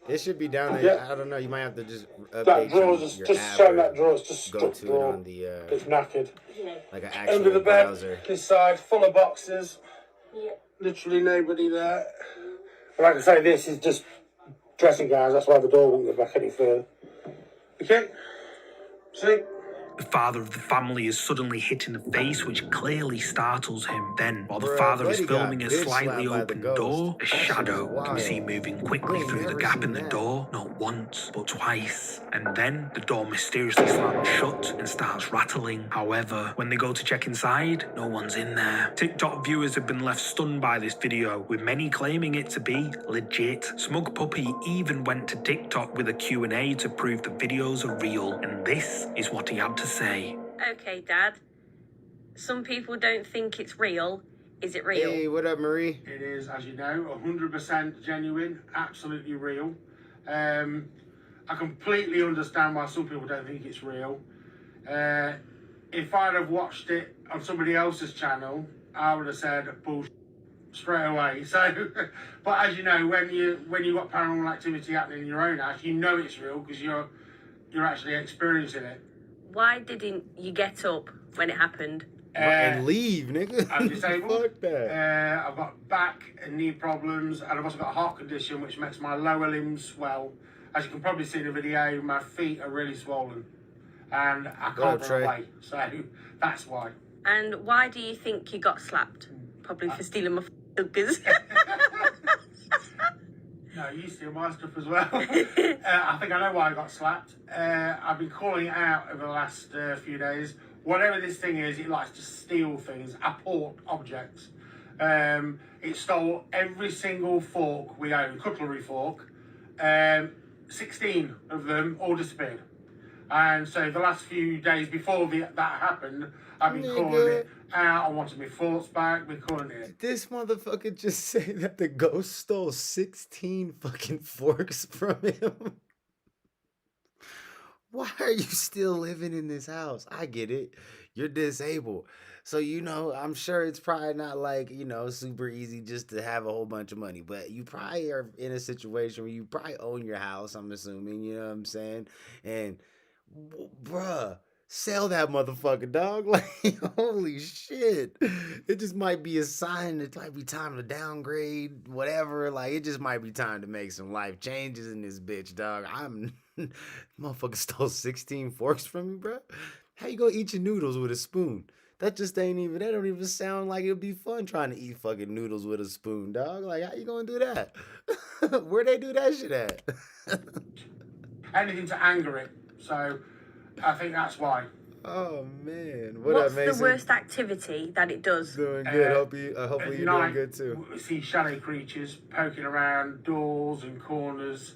Speaker 1: It should be down there.
Speaker 8: Yeah.
Speaker 1: I don't know. You might have to just
Speaker 8: That
Speaker 1: update
Speaker 8: drawer's
Speaker 1: your
Speaker 8: just
Speaker 1: app
Speaker 8: show
Speaker 1: or
Speaker 8: that drawer's just
Speaker 1: go
Speaker 8: stuck
Speaker 1: to it
Speaker 8: drawer.
Speaker 1: on the
Speaker 8: It's knackered.
Speaker 1: like an
Speaker 8: Under
Speaker 1: actual
Speaker 8: the bed,
Speaker 1: browser.
Speaker 8: this side, full of boxes.
Speaker 11: Yeah.
Speaker 8: Literally nobody there. Like I say, this is just dressing gowns. That's why the door won't go back any further. Okay. See?
Speaker 5: The father of the family is suddenly hit in the face, which clearly startles him. Then, while the
Speaker 1: Bruh,
Speaker 5: father is
Speaker 1: buddy got
Speaker 5: filming a
Speaker 1: bitch
Speaker 5: slightly
Speaker 1: slapped by the
Speaker 5: open
Speaker 1: ghost.
Speaker 5: door, a
Speaker 1: That shit is
Speaker 5: shadow can be
Speaker 1: wild.
Speaker 5: seen moving quickly
Speaker 1: I ain't
Speaker 5: through the
Speaker 1: never
Speaker 5: gap
Speaker 1: seen
Speaker 5: in the
Speaker 1: that.
Speaker 5: door, not once, but twice. And then the door mysteriously slams shut and starts rattling. However, when they go to check inside, no one's in there. TikTok viewers have been left stunned by this video, with many claiming it to be legit. Smug Puppy even went to TikTok with a Q&A to prove the videos are real, and this is what he had to say.
Speaker 13: Okay, Dad. Some people don't think it's real. Is it real?
Speaker 1: Hey, what up, Marie?
Speaker 8: It is, as you know, 100% genuine, absolutely real. I I completely understand why some people don't think it's real. If I'd have watched it on somebody else's channel, I would have said bullshit straight away. So, but as you know, when you got paranormal activity happening in your own house, you know it's real because you're actually experiencing it.
Speaker 13: Why didn't you get up when it happened?
Speaker 1: And leave, nigga.
Speaker 8: I'm disabled.
Speaker 1: Fuck that.
Speaker 8: I've got back and knee problems, and I've also got a heart condition which makes my lower limbs swell. As you can probably see in the video, my feet are really swollen, and I can't run away. So that's why.
Speaker 13: And why do you think you got slapped? Probably for stealing my hookers.
Speaker 8: No, you steal my stuff as well. I think I know why I got slapped. I've been calling it out over the last few days. Whatever this thing is, it likes to steal things, apport objects. It stole every single fork we own, cutlery fork. 16 of them all disappeared. And so the last few days before that happened, I've been calling it out. I wanted my forks back, been calling it.
Speaker 1: This motherfucker just say that the ghost stole 16 fucking forks from him. Why are you still living in this house? I get it. You're disabled. So, I'm sure it's probably not like, super easy just to have a whole bunch of money. But you probably are in a situation where you probably own your house, I'm assuming, you know what I'm saying? And, bruh, sell that motherfucker, dog. Like, holy shit. It just might be a sign. It might be time to downgrade, whatever. Like, it just might be time to make some life changes in this bitch, dog. Motherfucker stole 16 forks from me, bro. How you gonna eat your noodles with a spoon? That don't even sound like it'd be fun trying to eat fucking noodles with a spoon, dog. Like, how you gonna do that? Where they do that shit at?
Speaker 8: Anything to anger it. So, I think that's why.
Speaker 1: Oh, man.
Speaker 13: What's the worst activity that it does?
Speaker 1: Doing good. Hopefully you're doing good, too.
Speaker 8: We see shadow creatures poking around doors and corners.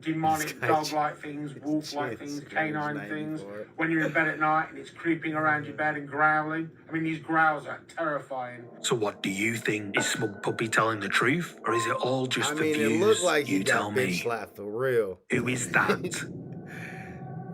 Speaker 8: Demonic dog-like things, wolf-like things, canine things. When you're in bed at night and it's creeping around your bed and growling. I mean, these growls are terrifying.
Speaker 5: So what do you think? Is Smug Puppy telling the truth? Or is it all just for views?
Speaker 1: It looked like
Speaker 5: you
Speaker 1: he
Speaker 5: tell
Speaker 1: got
Speaker 5: me.
Speaker 1: bitch slapped for real.
Speaker 5: Who is that?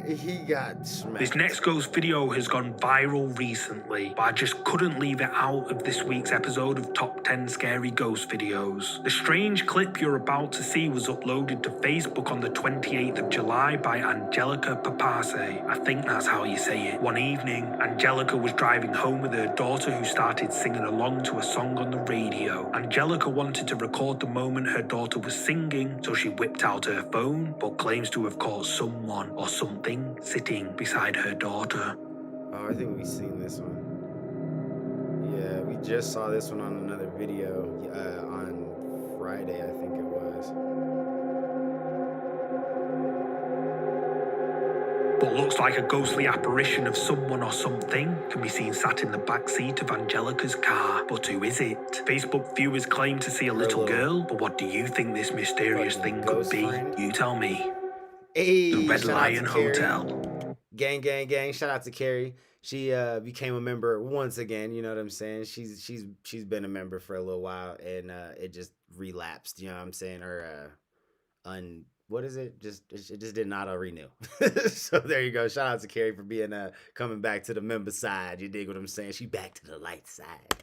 Speaker 1: He got smacked.
Speaker 5: This next ghost video has gone viral recently, but I just couldn't leave it out of this week's episode of Top 10 Scary Ghost Videos. The strange clip you're about to see was uploaded to Facebook on the 28th of July by Angelica Papace. I think that's how you say it. One evening, Angelica was driving home with her daughter who started singing along to a song on the radio. Angelica wanted to record the moment her daughter was singing, so she whipped out her phone, but claims to have caught someone or something sitting beside her daughter.
Speaker 1: Oh, I think we've seen this one. Yeah, we just saw this one on another video on Friday, I think it was.
Speaker 5: What looks like a ghostly apparition of someone or something can be seen sat in the back seat of Angelica's car. But who is it? Facebook viewers claim to see a little girl, but what do you think this mysterious thing could be? You tell me.
Speaker 1: Hey,
Speaker 5: the Red Lion Hotel.
Speaker 1: Gang, gang, gang. Shout out to Carrie. She became a member once again, you know what I'm saying? She's been a member for a little while, and it just relapsed, you know what I'm saying? Or what is it? It just did not renew. So there you go. Shout out to Carrie for being coming back to the member side. You dig what I'm saying? She back to the light side.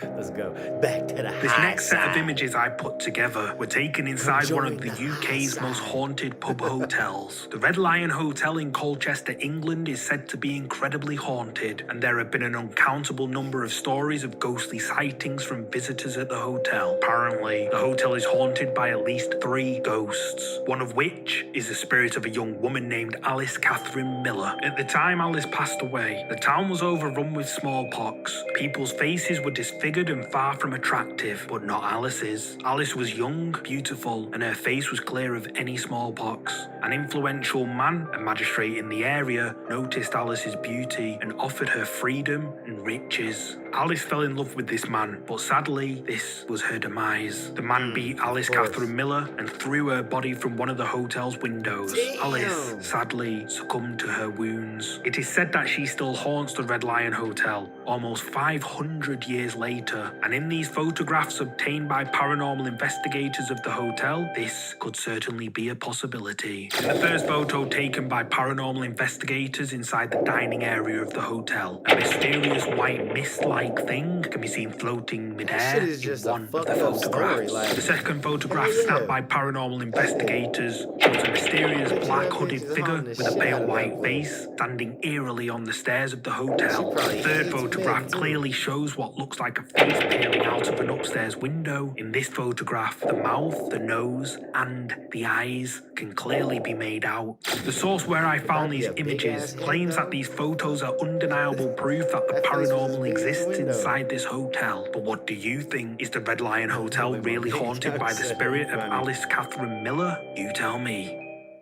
Speaker 1: Let's go back to the
Speaker 5: This
Speaker 1: high
Speaker 5: next set
Speaker 1: side.
Speaker 5: of images I put together were taken inside one of the UK's most haunted pub hotels. The Red Lion Hotel in Colchester, England is said to be incredibly haunted, and there have been an uncountable number of stories of ghostly sightings from visitors at the hotel. Apparently, the hotel is haunted by at least 3 ghosts, one of which is the spirit of a young woman named Alice Catherine Miller. At the time Alice passed away, the town was overrun with smallpox. People's faces were disfigured and far from attractive, but not Alice's. Alice was young, beautiful, and her face was clear of any smallpox. An influential man, a magistrate in the area, noticed Alice's beauty and offered her freedom and riches. Alice fell in love with this man, but sadly, this was her demise. The man beat Alice Catherine Miller and threw her body from one of the hotel's windows. Alice, sadly, succumbed to her wounds. It is said that she still haunts the Red Lion Hotel, almost 500 years later, and in these photographs obtained by paranormal investigators of the hotel, this could certainly be a possibility. In the first photo taken by paranormal investigators inside the dining area of the hotel, a mysterious white mist-like thing can be seen floating mid-air in one of the photographs. The second photograph snapped by paranormal investigators shows a mysterious black hooded figure with a pale white face standing eerily on the stairs of the hotel. The third photograph clearly shows what looks like a face peering out of an upstairs window. In this photograph, the mouth, the nose, and the eyes can clearly be made out. The source where I found these images claims that these photos are undeniable proof that the paranormal exists inside this hotel. But what do you think? Is the Red Lion Hotel really haunted by the spirit of Alice Catherine Miller? You tell me.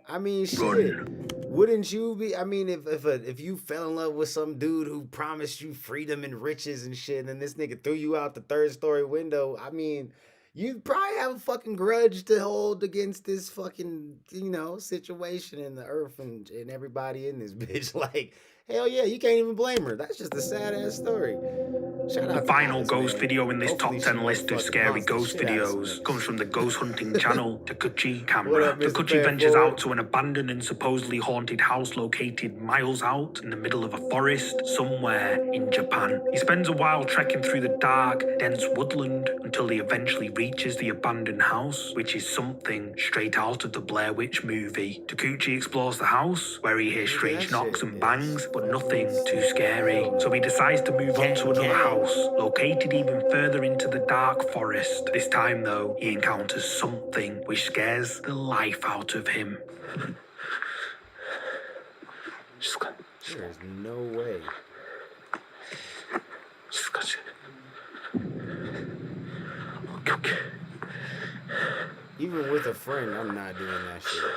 Speaker 1: I mean, shit. Wouldn't you be? I mean, if you fell in love with some dude who promised you freedom and riches and shit, and then this nigga threw you out the third-story window, I mean, you'd probably have a fucking grudge to hold against this fucking, situation in the earth and everybody in this bitch. Like, hell yeah, you can't even blame her. That's just a sad-ass story.
Speaker 5: The final ghost video in this top 10 list of scary ghost videos comes from the ghost hunting channel, Takuchi Camera. Takuchi ventures out to an abandoned and supposedly haunted house located miles out in the middle of a forest somewhere in Japan. He spends a while trekking through the dark, dense woodland until he eventually reaches the abandoned house, which is something straight out of the Blair Witch movie. Takuchi explores the house, where he hears strange knocks and bangs, but nothing too scary. So he decides to move on to another house, located even further into the dark forest. This time, though, he encounters something which scares the life out of him.
Speaker 1: There is no way. Even with a friend, I'm not doing that shit.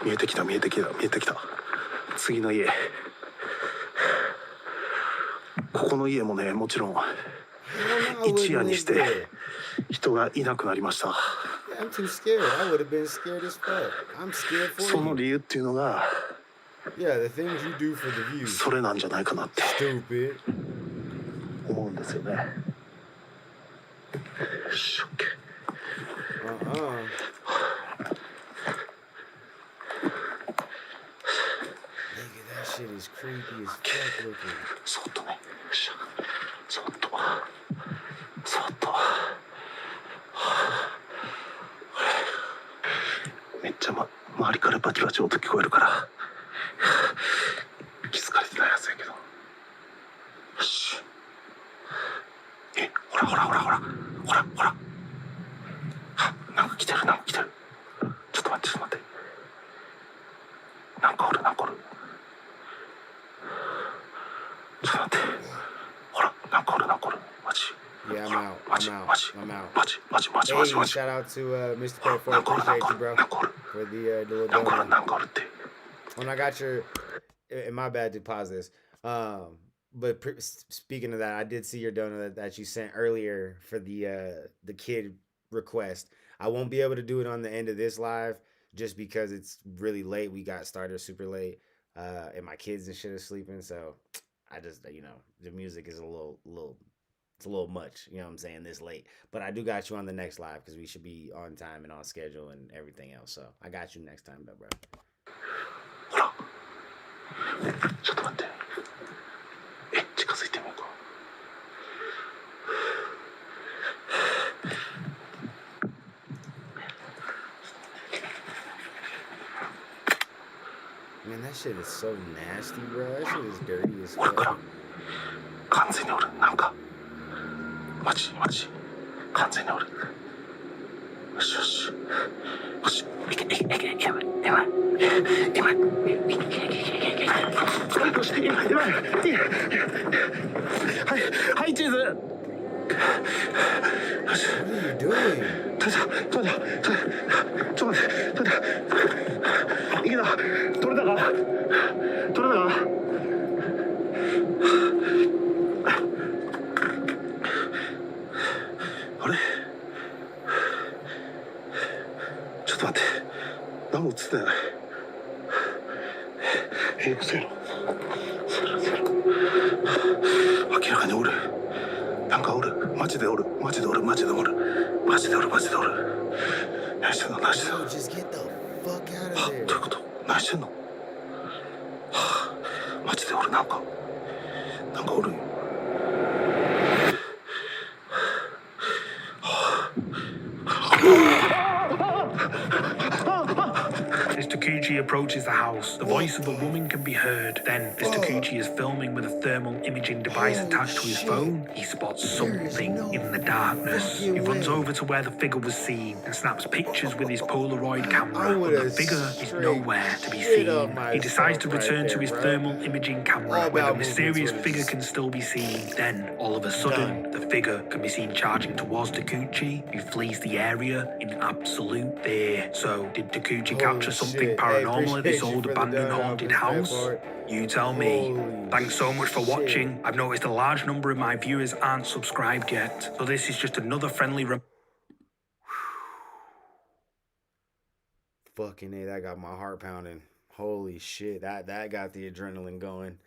Speaker 14: 見えてきた見えてきた見えてきた。次の家。ここの家もね、もちろん一夜にして人がいなくなりました。
Speaker 1: I'm too scared. I would have been scared as fuck. I'm scared for you.
Speaker 14: その理由っていうのが、
Speaker 1: Yeah, the things you do for the view.
Speaker 14: それなんじゃないかなって
Speaker 1: Stupid.
Speaker 14: 思うんですよね。よし、オッケー。
Speaker 1: Nigga, that shit is creepy as fuck looking.
Speaker 14: そっとね。よっしゃ。そっと。そっと。めっちゃ周りからバチバチ音聞こえるから気づかれてないやつやけど。よし。ほらほらほらほらほらほら。なんか来てるなんか来てる。ちょっと待ってちょっと待って。なんかおるなんかおる。ちょっと待って。ほらなんかおるなんかおる。マジ。
Speaker 1: Yeah, I'm out. I'm out. I'm out.
Speaker 14: Hey,
Speaker 1: shout out to Mr. K4. Appreciate you, bro. For the little donut. When I got your, and my bad to pause this. But speaking of that, I did see your donut that you sent earlier for the kid request. I won't be able to do it on the end of this live just because it's really late. We got started super late, and my kids and shit are sleeping. So I just, the music is a little. It's a little much, you know what I'm saying, this late. But I do got you on the next live because we should be on time and on schedule and everything else. So I got you next time, though, bro.
Speaker 14: ほら。ちょっと待って。近づいてみようか。
Speaker 1: Man, that shit is so nasty, bro. That shit is dirty as fuck.
Speaker 14: 俺から完全におる。なんか。マジ完全におる。よしよしよしいけいけいけいけやばいやばいやばいよしやばいはいチーズよし取れたちょっと待っていけた取れたかゼロ明らかにおるなんかおるマジでおるマジでおるマジでおるマジでおるマジでおる何してんの何してんの
Speaker 1: Just get the fuck out of
Speaker 14: は
Speaker 1: there.
Speaker 14: どういうこと何してんのはマジでおるなんかおる
Speaker 5: As Takuchi approaches the house, the voice of a woman can be heard. Then, as Takuchi is filming with a thermal imaging device attached to his phone, he spots something in the darkness. He runs over to where the figure was seen and snaps pictures with his Polaroid camera, but the figure is nowhere to be seen. He decides to return to his thermal imaging camera, where the mysterious figure can still be seen. Then, all of a sudden, the figure can be seen charging towards Takuchi, who flees the area in absolute fear. So, did Takuchi capture something paranormal at this old abandoned haunted house? You tell me. Thanks so much for watching. I've noticed a large number of my viewers aren't subscribed yet, so this is just another friendly
Speaker 1: Fucking A, that got my heart pounding. Holy shit, that got the adrenaline going.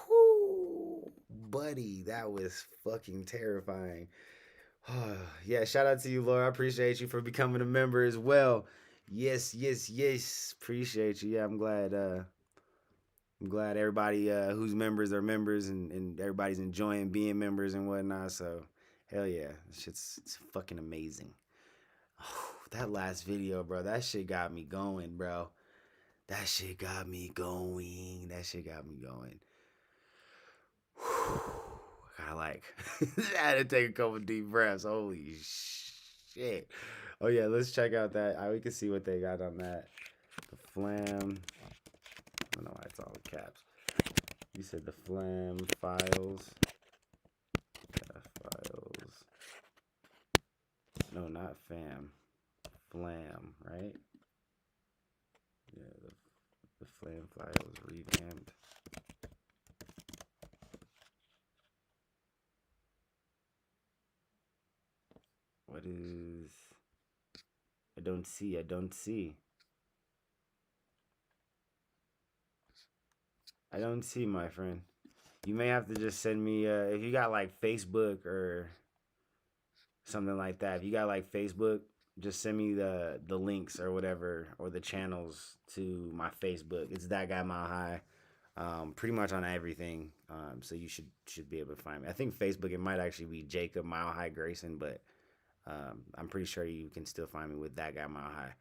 Speaker 1: Whoo, buddy, that was fucking terrifying. Yeah, shout out to you, Laura. I appreciate you for becoming a member as well. Yes. Appreciate you. Yeah, I'm glad everybody who's members are members and everybody's enjoying being members and whatnot. So hell yeah. It's fucking amazing. Oh, that last video, bro, that shit got me going, bro. That shit got me going. I had to take a couple deep breaths. Holy shit. Oh yeah, let's check out that. We can see what they got on that. The Flam. I don't know why it's all in caps. You said the Flam files. Files. No, not fam. Flam, right? Yeah, the Flam files revamped. What is... I don't see. I don't see, my friend. You may have to just send me, if you got like Facebook or something like that. If you got like Facebook, just send me the links or whatever, or the channels to my Facebook. It's That Guy Mile High. Pretty much on everything. So you should be able to find me. I think Facebook, it might actually be Jacob Mile High Grayson, but I'm pretty sure you can still find me with That Guy Mile High.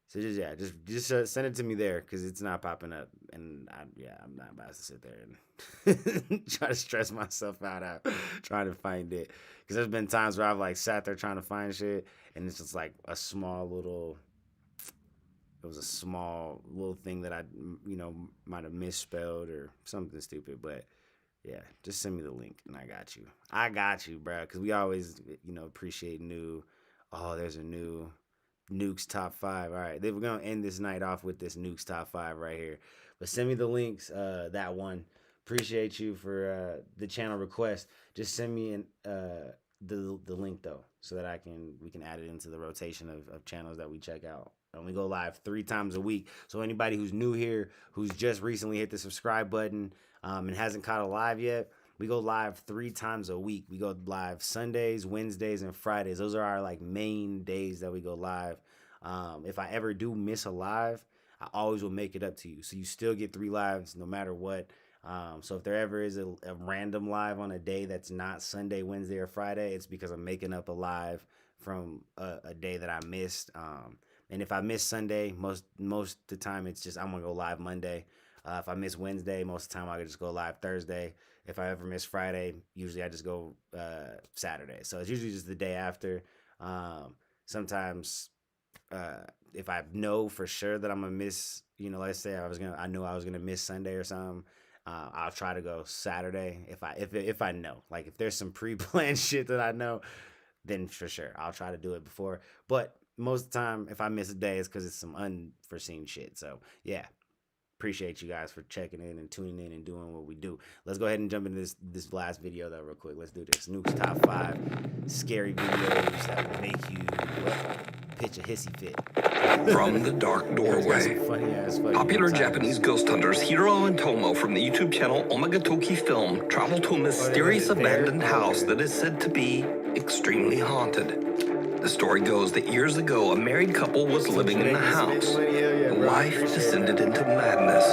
Speaker 1: So just send it to me there, because it's not popping up, and I'm not about to sit there and try to stress myself out trying to find it, because there's been times where I've like sat there trying to find shit, and it's just like a small little thing that I might have misspelled or something stupid, but yeah, just send me the link and I got you, bro, because we always appreciate new. Oh, there's a new Nuke's Top 5. All right, we're going to end this night off with this Nuke's Top 5 right here. But send me the links, that one. Appreciate you for the channel request. Just send me the link, though, so that we can add it into the rotation of channels that we check out. And we go live 3 times a week. So anybody who's new here, who's just recently hit the subscribe button and hasn't caught a live yet, we go live 3 times a week. We go live Sundays, Wednesdays, and Fridays. Those are our like main days that we go live. If I ever do miss a live, I always will make it up to you. So you still get 3 lives no matter what. So if there ever is a random live on a day that's not Sunday, Wednesday, or Friday, it's because I'm making up a live from a day that I missed. And if I miss Sunday, most of the time it's just I'm gonna go live Monday. If I miss Wednesday, most of the time I could just go live Thursday. If I ever miss Friday, usually I just go Saturday. So it's usually just the day after. Sometimes if I know for sure that I'm gonna miss, let's say I know I was gonna miss Sunday or something, I'll try to go Saturday. If I know, like if there's some pre-planned shit that I know, then for sure I'll try to do it before. But most of the time, if I miss a day, it's because it's some unforeseen shit. So yeah. Appreciate you guys for checking in and tuning in and doing what we do. Let's go ahead and jump into this last video though real quick. Let's do this. Nuke's Top 5 scary videos that will make you pitch a hissy fit.
Speaker 15: From the dark doorway, popular Japanese ghost hunters Hiro and Tomo from the YouTube channel Omagatoki Film travel to a mysterious abandoned house that is said to be extremely haunted. The story goes that years ago, a married couple was living in the house. Life descended into madness.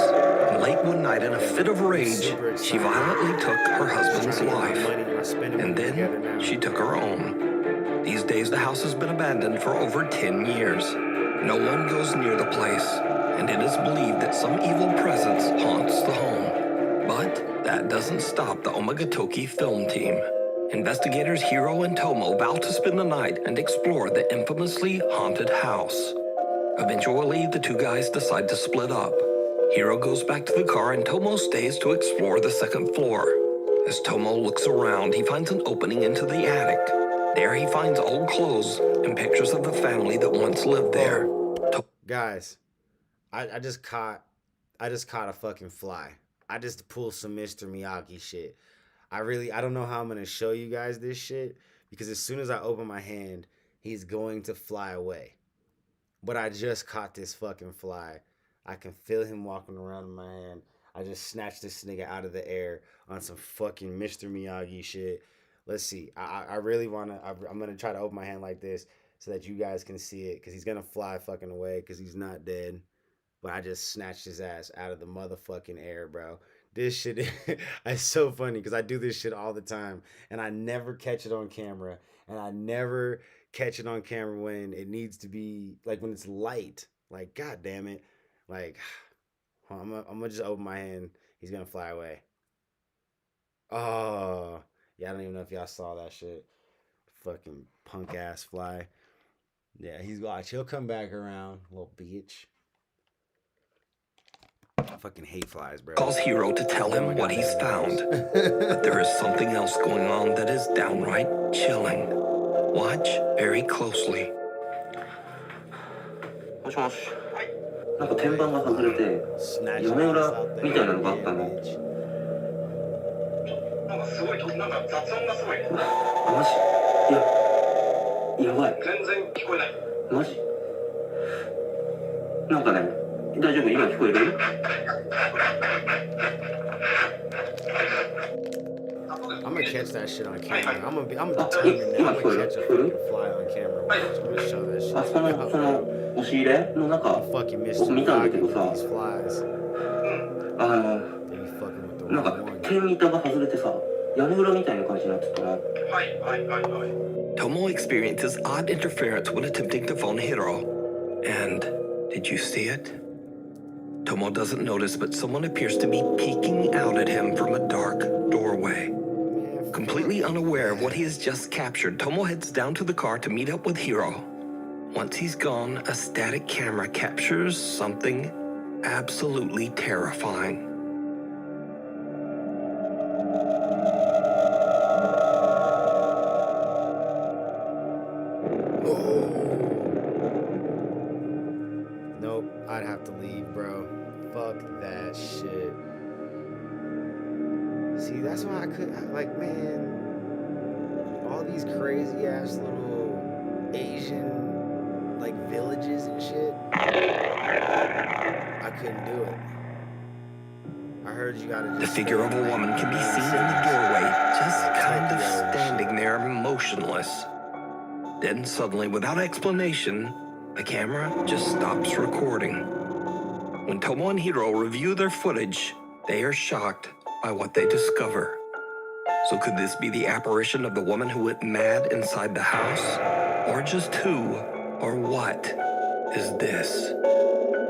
Speaker 15: And late one night, in a fit of rage, she violently took her husband's life. And then she took her own. These days, the house has been abandoned for over 10 years. No one goes near the place, and it is believed that some evil presence haunts the home. But that doesn't stop the Omagatoki Film team. Investigators Hiro and Tomo vow to spend the night and explore the infamously haunted house. Eventually, the two guys decide to split up. Hiro goes back to the car and Tomo stays to explore the second floor. As Tomo looks around, he finds an opening into the attic. There he finds old clothes and pictures of the family that once lived there.
Speaker 1: Guys, I just caught a fucking fly. I just pulled some Mr. Miyagi shit. I don't know how I'm going to show you guys this shit, because as soon as I open my hand, he's going to fly away. But I just caught this fucking fly. I can feel him walking around in my hand. I just snatched this nigga out of the air on some fucking Mr. Miyagi shit. Let's see. I really want to, I'm going to try to open my hand like this so that you guys can see it, because he's going to fly fucking away because he's not dead. But I just snatched his ass out of the motherfucking air, bro. This shit is so funny because I do this shit all the time and I never catch it on camera, and I never catch it on camera when it needs to be, like when it's light. Like, god damn it. Like, I'm gonna just open my hand. He's gonna fly away. Oh, yeah, I don't even know if y'all saw that shit. Fucking punk ass fly. Yeah, he'll come back around, little bitch. I fucking hate flies, bro.
Speaker 15: Calls Hiro to tell him what he's found. But there is something else going on that is downright chilling. Watch very closely.
Speaker 14: もしもし。なんか天板が外れて屋根裏みたいなのがあったの。なんかすごいなんか雑音がすごい。マジ？やばい。全然聞こえない。マジ？なんかね、大丈夫？今聞こえる？
Speaker 1: I'm gonna catch that shit on camera. I'm determined now. I'm gonna catch a fucking fly on camera. Watch, I'm gonna show that shit.
Speaker 14: その押し入れの中見たんだけどさ、なんか天板が外れてさ、屋根裏みたいな感じになってたな。
Speaker 15: Tomo experiences odd interference when attempting to phone Hiro. And did you see it? Tomo doesn't notice, but someone appears to be peeking out at him from a dark doorway. Completely unaware of what he has just captured, Tomo heads down to the car to meet up with Hiro. Once he's gone, a static camera captures something absolutely terrifying.
Speaker 1: Nope, I'd have to leave, bro. Fuck that shit. See, that's why I couldn't, like, man, all these crazy ass little Asian, like, villages and shit, I couldn't do it. I heard you gotta just...
Speaker 15: The figure of a woman can be seen in the doorway, just kind of standing there motionless. Then suddenly, without explanation, the camera just stops recording. When Tomo and Hiro review their footage, they are shocked by what they discover. So could this be the apparition of the woman who went mad inside the house? Or just who or what is this?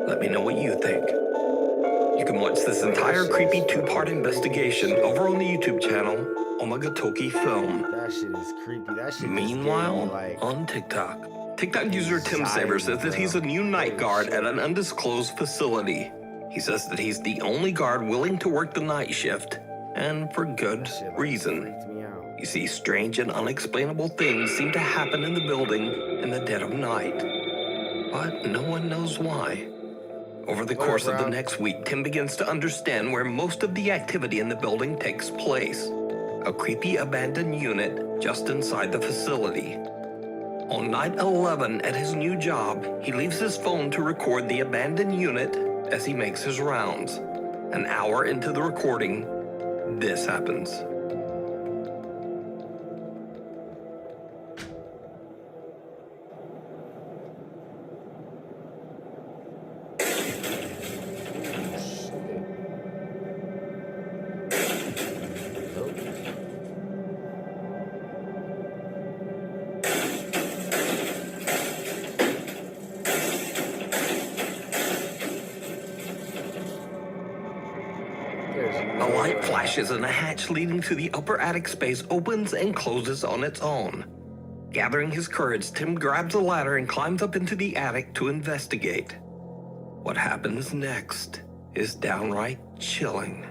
Speaker 15: Let me know what you think. You can watch this entire creepy two-part investigation over on the YouTube channel Omagatoki Film.
Speaker 1: That shit is creepy. That shit
Speaker 15: Meanwhile,
Speaker 1: like...
Speaker 15: on TikTok, TikTok user Tim Saber says that he's a new night guard at an undisclosed facility. He says that he's the only guard willing to work the night shift, and for good reason. You see, strange and unexplainable things seem to happen in the building in the dead of night, but no one knows why. Over the course of the next week, Tim begins to understand where most of the activity in the building takes place. A creepy abandoned unit just inside the facility. On night 11 at his new job, he leaves his phone to record the abandoned unit as he makes his rounds. An hour into the recording, this happens. A light flashes and a hatch leading to the upper attic space opens and closes on its own. Gathering his courage, Tim grabs a ladder and climbs up into the attic to investigate. What happens next is downright chilling.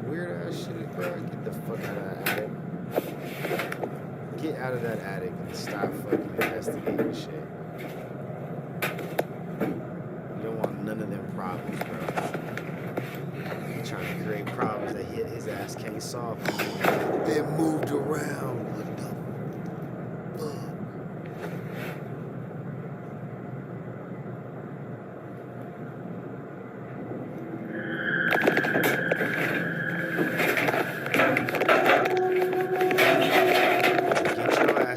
Speaker 1: Weird ass shit, bro. Get the fuck out of that attic. Get out of that attic and stop fucking investigating shit. You don't want none of them problems, bro. You're trying to create problems that his ass can't solve. They moved around. What the fuck?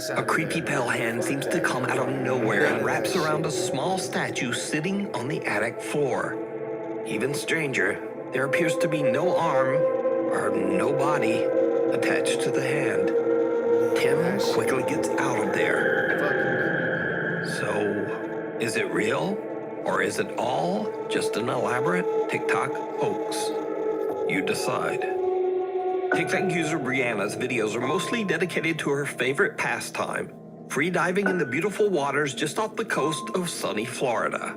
Speaker 15: A creepy pale hand seems to come out of nowhere and wraps around a small statue sitting on the attic floor. Even stranger, there appears to be no arm or no body attached to the hand. Tim quickly gets out of there. So, is it real? Or is it all just an elaborate TikTok hoax? You decide. TikTok user Brianna's videos are mostly dedicated to her favorite pastime, free diving in the beautiful waters just off the coast of sunny Florida.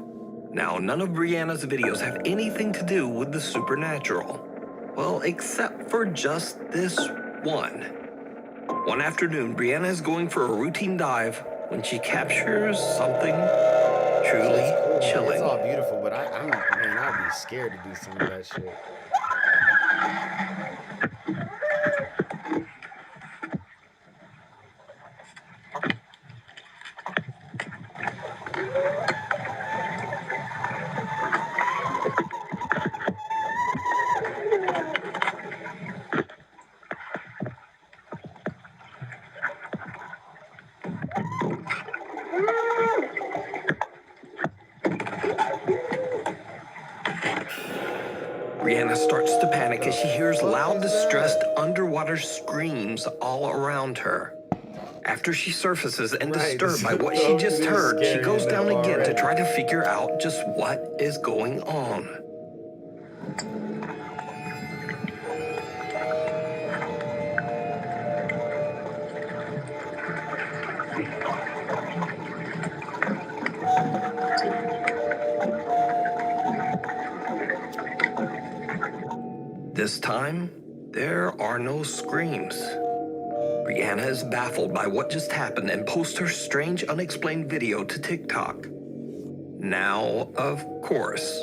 Speaker 15: Now, none of Brianna's videos have anything to do with the supernatural. Well, except for just this one. One afternoon, Brianna is going for a routine dive when she captures something truly chilling.
Speaker 1: It's all beautiful, but I'd be scared to do some of that shit.
Speaker 15: Brianna starts to panic as she hears loud, distressed underwater screams all around her. After she surfaces and disturbed by what she just heard, she goes down again to try to figure out just what is going on. This time, there are no screams. Brianna is baffled by what just happened and posts her strange, unexplained video to TikTok. Now, of course,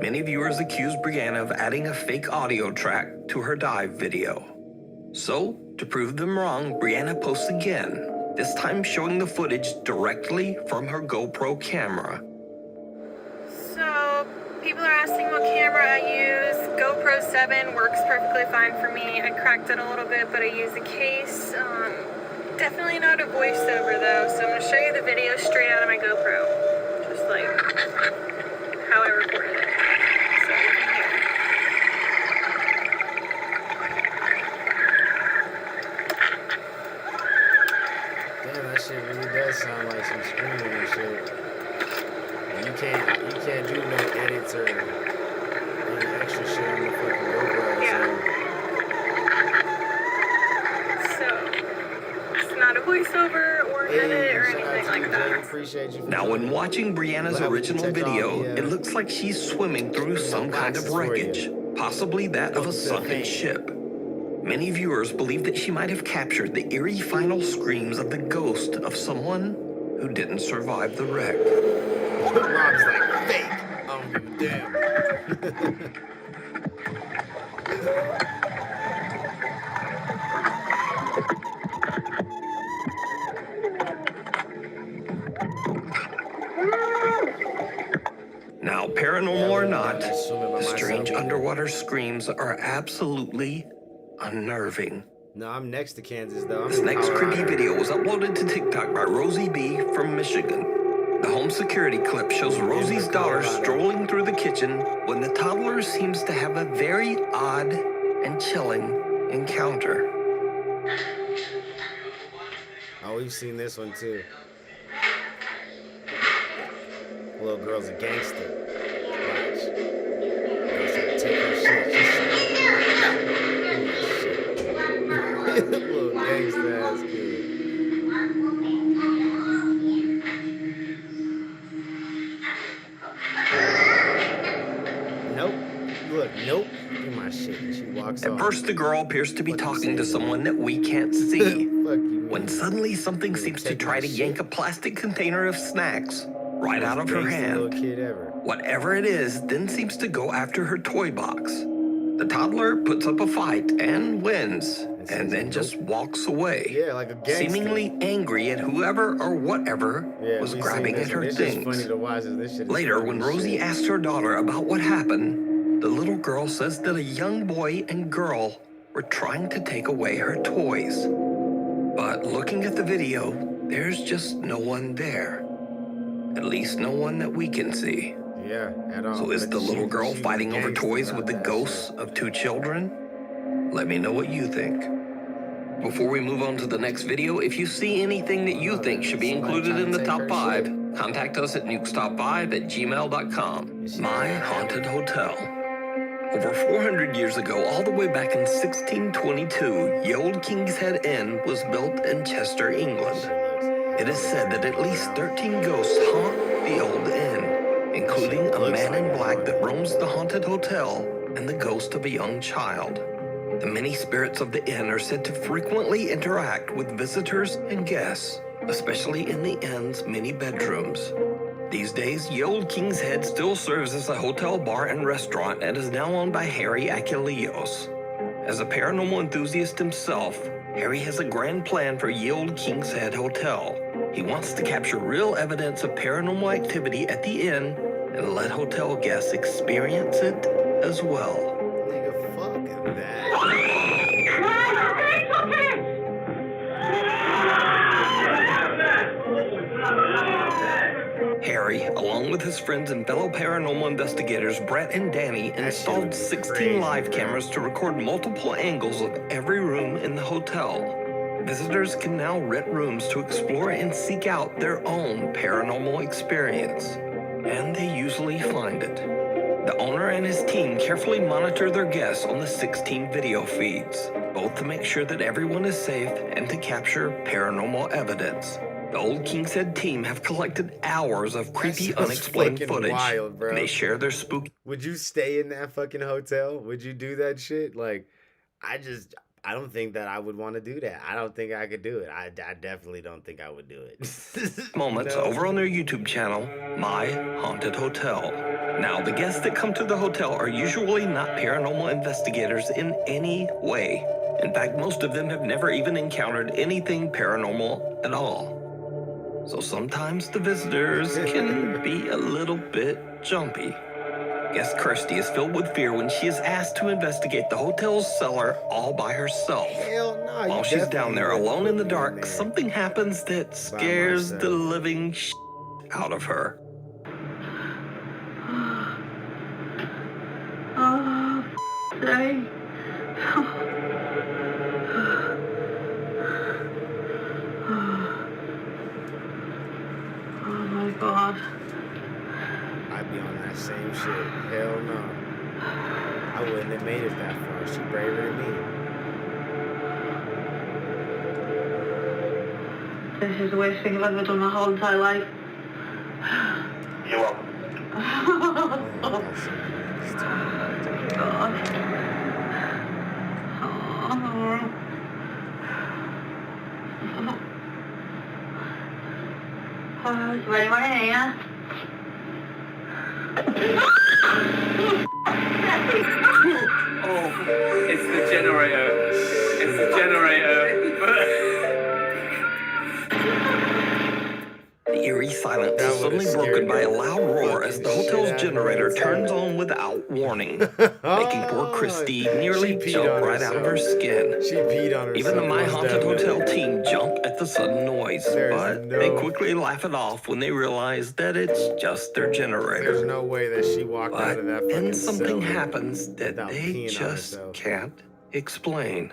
Speaker 15: many viewers accuse Brianna of adding a fake audio track to her dive video. So, to prove them wrong, Brianna posts again, this time showing the footage directly from her GoPro camera.
Speaker 16: So, people are asking what camera I use. GoPro 7 works perfectly fine for me. I cracked it a little bit, but I use a case. Definitely not a voiceover though, so I'm going to show you the video straight out of my GoPro. Just like how I recorded it. So you can hear.
Speaker 1: Damn, that shit really does sound like some screaming and shit. And you can't do no edits or any extra shit on the fucking GoPro.
Speaker 16: Yeah. So it's not a voiceover or edit or anything like that.
Speaker 1: Appreciate you.
Speaker 15: Now, when watching Brianna's original video, it looks like she's swimming through some kind of wreckage, possibly that of a sunken ship. Many viewers believe that she might have captured the eerie final screams of the ghost of someone who didn't survive the wreck.
Speaker 1: Rob's like, fake. I don't give a damn.
Speaker 15: Now, paranormal or not, the strange underwater screams are absolutely unnerving.
Speaker 1: No, I'm next to Kansas, though.
Speaker 15: This next creepy video was uploaded to TikTok by Rosie B. from Michigan. The home security clip shows Rosie's daughter strolling through the kitchen when the toddler seems to have a very odd and chilling encounter.
Speaker 1: Oh, we've seen this one, too. Little girl's a gangster. Watch. Girl's trying to take her shit. She's little gangster ass kid. Nope. Look, nope. Do my shit. And she walks off.
Speaker 15: At first, the girl appears to be talking to someone that we can't see. When suddenly something seems to try to yank a plastic container of snacks right out of her hand. Whatever it is then seems to go after her toy box. The toddler puts up a fight and wins, and then just walks away.
Speaker 1: Yeah, like a gangster.
Speaker 15: Seemingly angry at whoever or whatever was grabbing at her things. Later, when Rosie asks her daughter about what happened, the little girl says that a young boy and girl were trying to take away her toys. But looking at the video, there's just no one there. At least no one that we can see.
Speaker 1: Yeah, at all.
Speaker 15: So is the little girl fighting over toys with the ghosts of two children? Let me know what you think. Before we move on to the next video, if you see anything that you think should be included in the top 5, contact us at nukestop5@gmail.com. My Haunted Hotel. Over 400 years ago, all the way back in 1622, Ye Olde King's Head Inn was built in Chester, England. It is said that at least 13 ghosts haunt the old inn, including a man in black that roams the haunted hotel and the ghost of a young child. The many spirits of the inn are said to frequently interact with visitors and guests, especially in the inn's many bedrooms. These days, Ye Olde King's Head still serves as a hotel bar and restaurant and is now owned by Harry Achilleos. As a paranormal enthusiast himself, Harry has a grand plan for Ye Olde King's Head Hotel. He wants to capture real evidence of paranormal activity at the inn and let hotel guests experience it as well.
Speaker 1: Nigga, fuck that.
Speaker 15: Harry, along with his friends and fellow paranormal investigators Brett and Danny, installed 16 live cameras to record multiple angles of every room in the hotel. Visitors can now rent rooms to explore and seek out their own paranormal experience. And they usually find it. The owner and his team carefully monitor their guests on the 16 video feeds, both to make sure that everyone is safe and to capture paranormal evidence. The Olde King's Head team have collected hours of creepy, unexplained footage.
Speaker 1: Wild, bro.
Speaker 15: And they share their spooky...
Speaker 1: Would you stay in that fucking hotel? Would you do that shit? Like, I don't think that I would want to do that. I don't think I could do it. I definitely don't think I would do it.
Speaker 15: moments over on their YouTube channel, My Haunted Hotel. Now, the guests that come to the hotel are usually not paranormal investigators in any way. In fact, most of them have never even encountered anything paranormal at all. So sometimes the visitors can be a little bit jumpy. Guest Kirsty is filled with fear when she is asked to investigate the hotel's cellar all by herself.
Speaker 1: Hell no.
Speaker 15: While she's down there alone in the dark, something happens that scares the living shit out of her.
Speaker 7: Hey.
Speaker 16: God.
Speaker 1: I'd be on that same shit. Hell no. I wouldn't have made it that far. She braver than me.
Speaker 16: This is the worst thing I've ever done my whole entire life.
Speaker 14: You're welcome.
Speaker 16: God. Is there anyone in here?
Speaker 3: Oh, it's the generator. It's the generator.
Speaker 15: The eerie silence is suddenly broken by a loud roar as the hotel's generator turns on without warning, making poor Christy nearly jump right out of her skin.
Speaker 1: She peed on herself.
Speaker 15: Even the My Haunted Hotel team jump at the sudden noise, but
Speaker 1: no-
Speaker 15: they quickly laugh it off when they realize that it's just their generator.
Speaker 1: There's no way that she walked out of that
Speaker 15: But
Speaker 1: fucking
Speaker 15: then something
Speaker 1: cell
Speaker 15: happens that
Speaker 1: without
Speaker 15: they
Speaker 1: peeing on
Speaker 15: just
Speaker 1: herself.
Speaker 15: can't explain.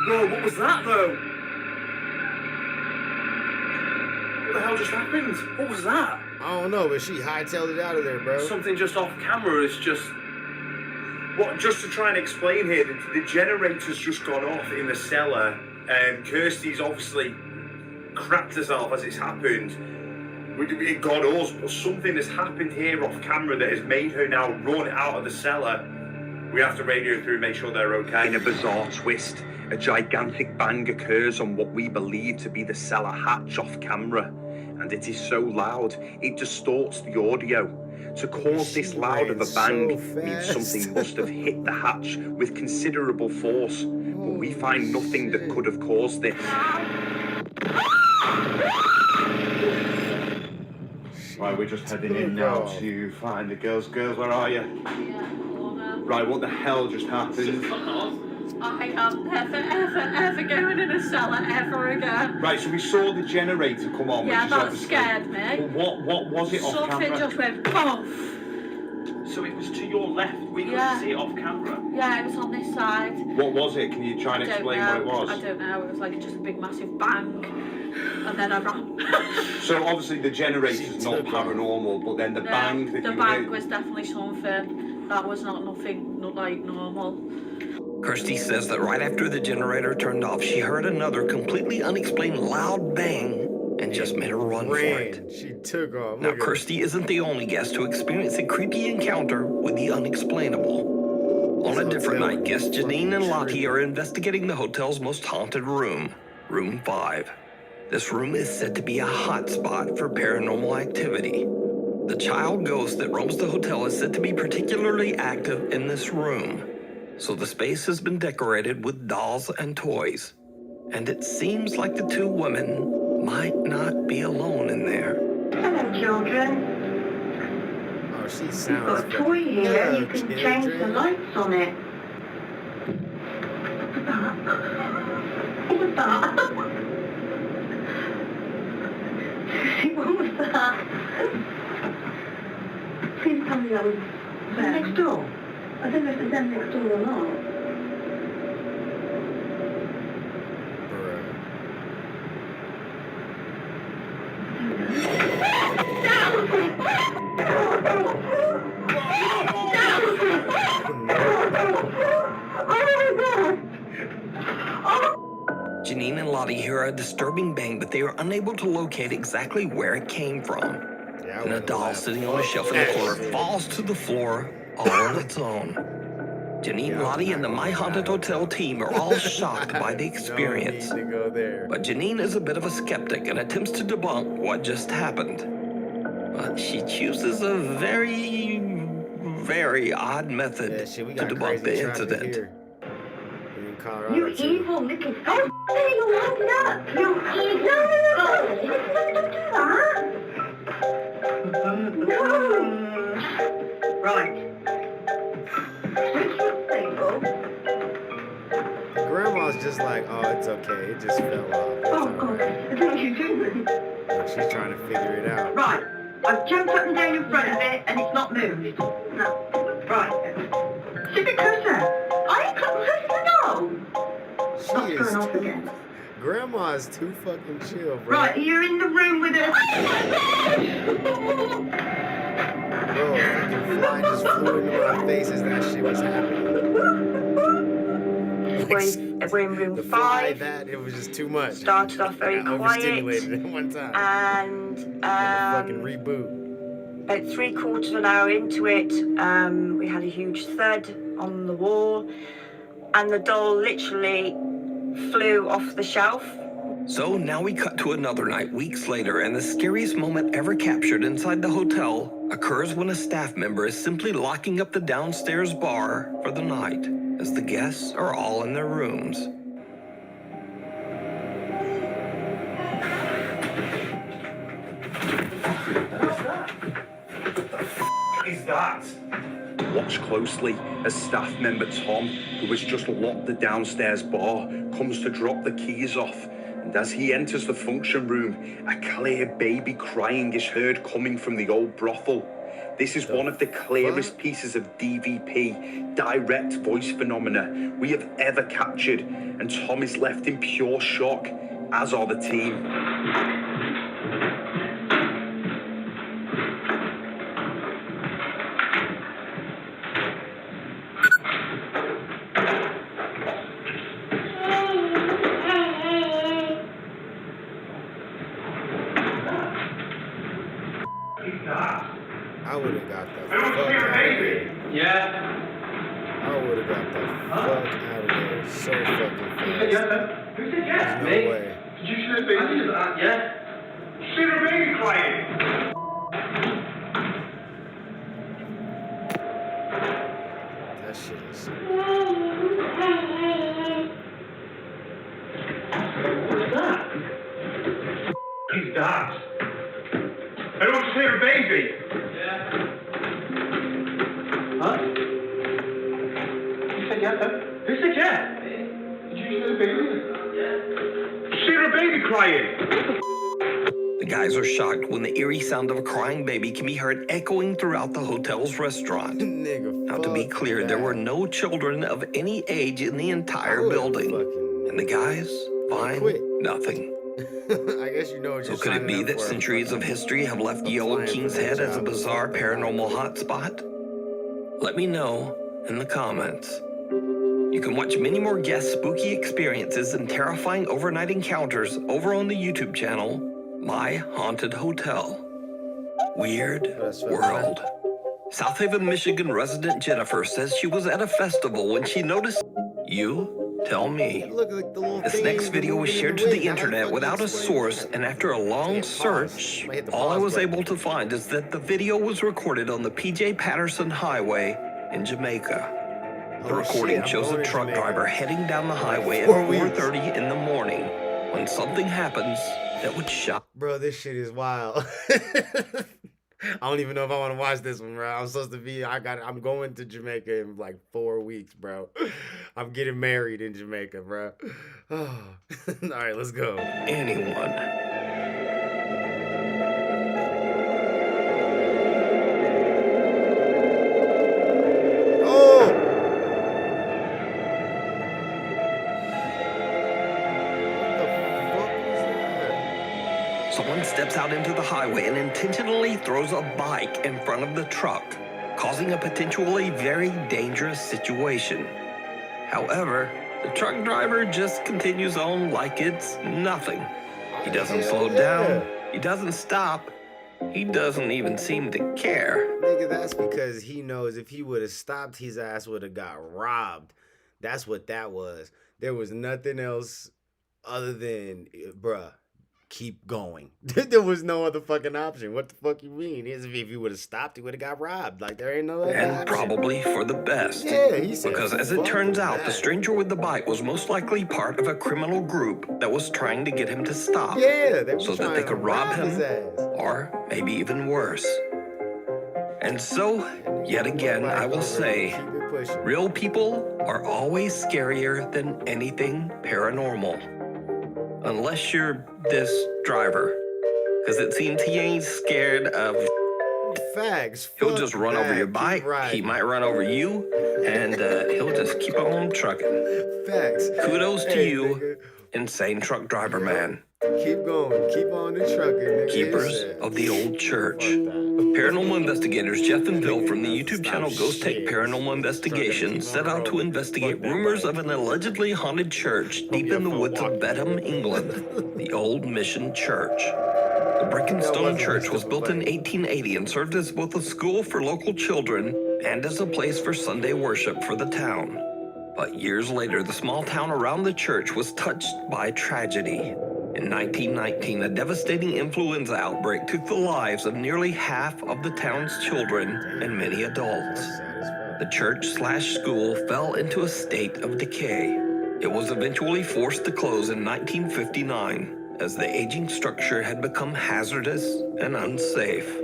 Speaker 3: Whoa, what was that though? What the hell just happened? What was that?
Speaker 1: I don't know, but she hightailed it out of there, bro.
Speaker 3: Something just off camera is just...
Speaker 17: What, just to try and explain here, the generator's just gone off in the cellar, and Kirsty's obviously crapped herself as it's happened. It got us, but something has happened here off camera that has made her now run out of the cellar. We have to radio through, make sure they're okay.
Speaker 18: In a bizarre twist, a gigantic bang occurs on what we believe to be the cellar hatch off camera, and it is so loud it distorts the audio. To cause this loud of a bang means something must have hit the hatch with considerable force, but we find nothing that could have caused this.
Speaker 17: Right, we're just heading in now to find the girls. Girls, where are you? Right, what the hell just happened?
Speaker 16: I am never, ever going in a cellar ever again.
Speaker 17: Right, so we saw the generator come on.
Speaker 16: Yeah,
Speaker 17: which is
Speaker 16: that
Speaker 17: obviously...
Speaker 16: scared me.
Speaker 17: What was it off
Speaker 16: Something
Speaker 17: camera?
Speaker 16: just went poof.
Speaker 17: So it was to your left. We couldn't
Speaker 16: Yeah.
Speaker 17: see it off camera.
Speaker 16: Yeah, it was on this side.
Speaker 17: What was it? Can you try and
Speaker 16: I don't
Speaker 17: explain
Speaker 16: know.
Speaker 17: what it was?
Speaker 16: I don't know. It was like just a big massive bang. And then I ran.
Speaker 17: So obviously the generator's not paranormal, but then the bang that
Speaker 16: The
Speaker 17: you
Speaker 16: bang
Speaker 17: heard...
Speaker 16: was definitely something. That was not like normal.
Speaker 15: Kirsty says that right after the generator turned off, she heard another completely unexplained loud bang and just made a run for it.
Speaker 1: She took off.
Speaker 15: Now, Kirsty isn't the only guest to experience a creepy encounter with the unexplainable. On a different night, guests Janine and Lottie are investigating the hotel's most haunted room, Room 5. This room is said to be a hotspot for paranormal activity. The child ghost that roams the hotel is said to be particularly active in this room. So the space has been decorated with dolls and toys. And it seems like the two women might not be alone in there.
Speaker 16: Hello, children.
Speaker 1: Oh, she sounds...
Speaker 16: You've got a toy here. You can change the lights on it. What was that? What was that? Please tell me that was them. Next door. I don't know if it's them next door or not.
Speaker 15: Janine and Lottie hear a disturbing bang, but they are unable to locate exactly where it came from. And a doll sitting on a shelf in the corner falls to the floor all on its own. Janine, Lottie, and the My Haunted Hotel team are all shocked by the experience. But Janine is a bit of a skeptic and attempts to debunk what just happened. But she chooses a very, very odd method to debunk the incident.
Speaker 16: You evil little... How dare you lock it up? You evil... Don't do that. No. Right.
Speaker 1: Grandma's just like, oh, it's okay. It just fell off.
Speaker 16: Oh, God. What are you doing?
Speaker 1: She's trying to figure it out.
Speaker 16: Right. I've jumped up and down in front of it and it's not moved. No. Right. Sit a bit closer.
Speaker 1: Grandma's too fucking chill, bro.
Speaker 11: Right, you're in the room with us.
Speaker 1: Bro, a fucking fly just flew into my face as that shit was happening.
Speaker 11: We're in room
Speaker 1: The fly,
Speaker 11: 5.
Speaker 1: it was just too much.
Speaker 11: Started off very
Speaker 1: I got
Speaker 11: quiet.
Speaker 1: overstimulated at one time.
Speaker 11: And
Speaker 1: fucking reboot.
Speaker 11: about 3/4 of an hour into it, we had a huge thud on the wall, and the doll literally flew off the shelf.
Speaker 15: So now we cut to another night weeks later, and the scariest moment ever captured inside the hotel occurs when a staff member is simply locking up the downstairs bar for the night, as the guests are all in their rooms.
Speaker 18: Is that? Watch closely as staff member Tom, who has just locked the downstairs bar, comes to drop the keys off. And as he enters the function room, a clear baby crying is heard coming from the old brothel. This is one of the clearest pieces of DVP, direct voice phenomena, we have ever captured, and Tom is left in pure shock, as are the team.
Speaker 1: I would have got the fuck out of here.
Speaker 3: Yeah.
Speaker 1: I would have got the fuck out of there so fucking fast.
Speaker 3: Who said yes?
Speaker 1: There's no
Speaker 3: Me?
Speaker 1: way.
Speaker 3: Did you see the baby? I did that, yeah. See the baby crying?
Speaker 1: That shit is.
Speaker 3: What's that? He's dad. I don't see the baby. Yeah. Huh? You said yes, huh? Who said yes? Did you see the baby? Yeah. See the baby crying?
Speaker 15: The guys are shocked when the eerie sound of a crying baby can be heard echoing throughout the hotel's restaurant. Now, to be clear, there were no children of any age in the entire building. And the guys find nothing.
Speaker 1: I guess you know what
Speaker 15: So
Speaker 1: you're
Speaker 15: could it be
Speaker 1: signing
Speaker 15: that
Speaker 1: up for.
Speaker 15: centuries of history have left Yellow King's Head as a bizarre paranormal hotspot? Let me know in the comments. You can watch many more guest spooky experiences and terrifying overnight encounters over on the YouTube channel, My Haunted Hotel. Weird World. South Haven, Michigan resident Jennifer says she was at a festival when she noticed. You tell me. This next video was shared to the internet without a source, and after a long search, all I was able to find is that the video was recorded on the PJ Patterson Highway in Jamaica. The recording shows a truck driver heading down the highway at 4:30 in the morning when something happens that would shock.
Speaker 1: Bro, this shit is wild. I don't even know if I want to watch this one, bro. I'm supposed to be. I'm going to Jamaica in like 4 weeks, bro. I'm getting married in Jamaica, bro. Oh. All right, let's go.
Speaker 15: Anyone. Someone steps out into the highway and intentionally throws a bike in front of the truck, causing a potentially very dangerous situation. However, the truck driver just continues on like it's nothing. He doesn't slow down, he doesn't stop, he doesn't even seem to care.
Speaker 1: Nigga, that's because he knows if he would have stopped, his ass would have got robbed. That's what that was. There was nothing else other than, bruh, keep going. There was no other fucking option. What the fuck you mean? If he would have stopped, he would have got robbed. Like, there ain't no other
Speaker 15: And
Speaker 1: option.
Speaker 15: Probably for the best.
Speaker 1: Yeah, he said,
Speaker 15: because as it turns out, the stranger with the bike was most likely part of a criminal group that was trying to get him to stop.
Speaker 1: Yeah, they were
Speaker 15: so that
Speaker 1: trying
Speaker 15: they
Speaker 1: to
Speaker 15: could rob
Speaker 1: his
Speaker 15: him,
Speaker 1: ass.
Speaker 15: or maybe even worse. And so, yet again, I will say, real people are always scarier than anything paranormal. Unless you're this driver. Because it seems he ain't scared of...
Speaker 1: Facts.
Speaker 15: He'll just run over your bike, he might run over you, and he'll just keep on trucking.
Speaker 1: Facts.
Speaker 15: Kudos to you.
Speaker 1: Nigga,
Speaker 15: insane truck driver man.
Speaker 1: Keep going. Keep on the trucking, nigga.
Speaker 15: Keepers of the old church. Paranormal investigators Jeff and Bill from the YouTube channel Ghost Take Paranormal Investigation set out to investigate rumors of an allegedly haunted church deep in the woods of Bedham, England, the Old Mission Church. The brick and stone church was built in 1880 and served as both a school for local children and as a place for Sunday worship for the town. But years later, the small town around the church was touched by tragedy. In 1919, a devastating influenza outbreak took the lives of nearly half of the town's children and many adults. The church/school fell into a state of decay. It was eventually forced to close in 1959 as the aging structure had become hazardous and unsafe.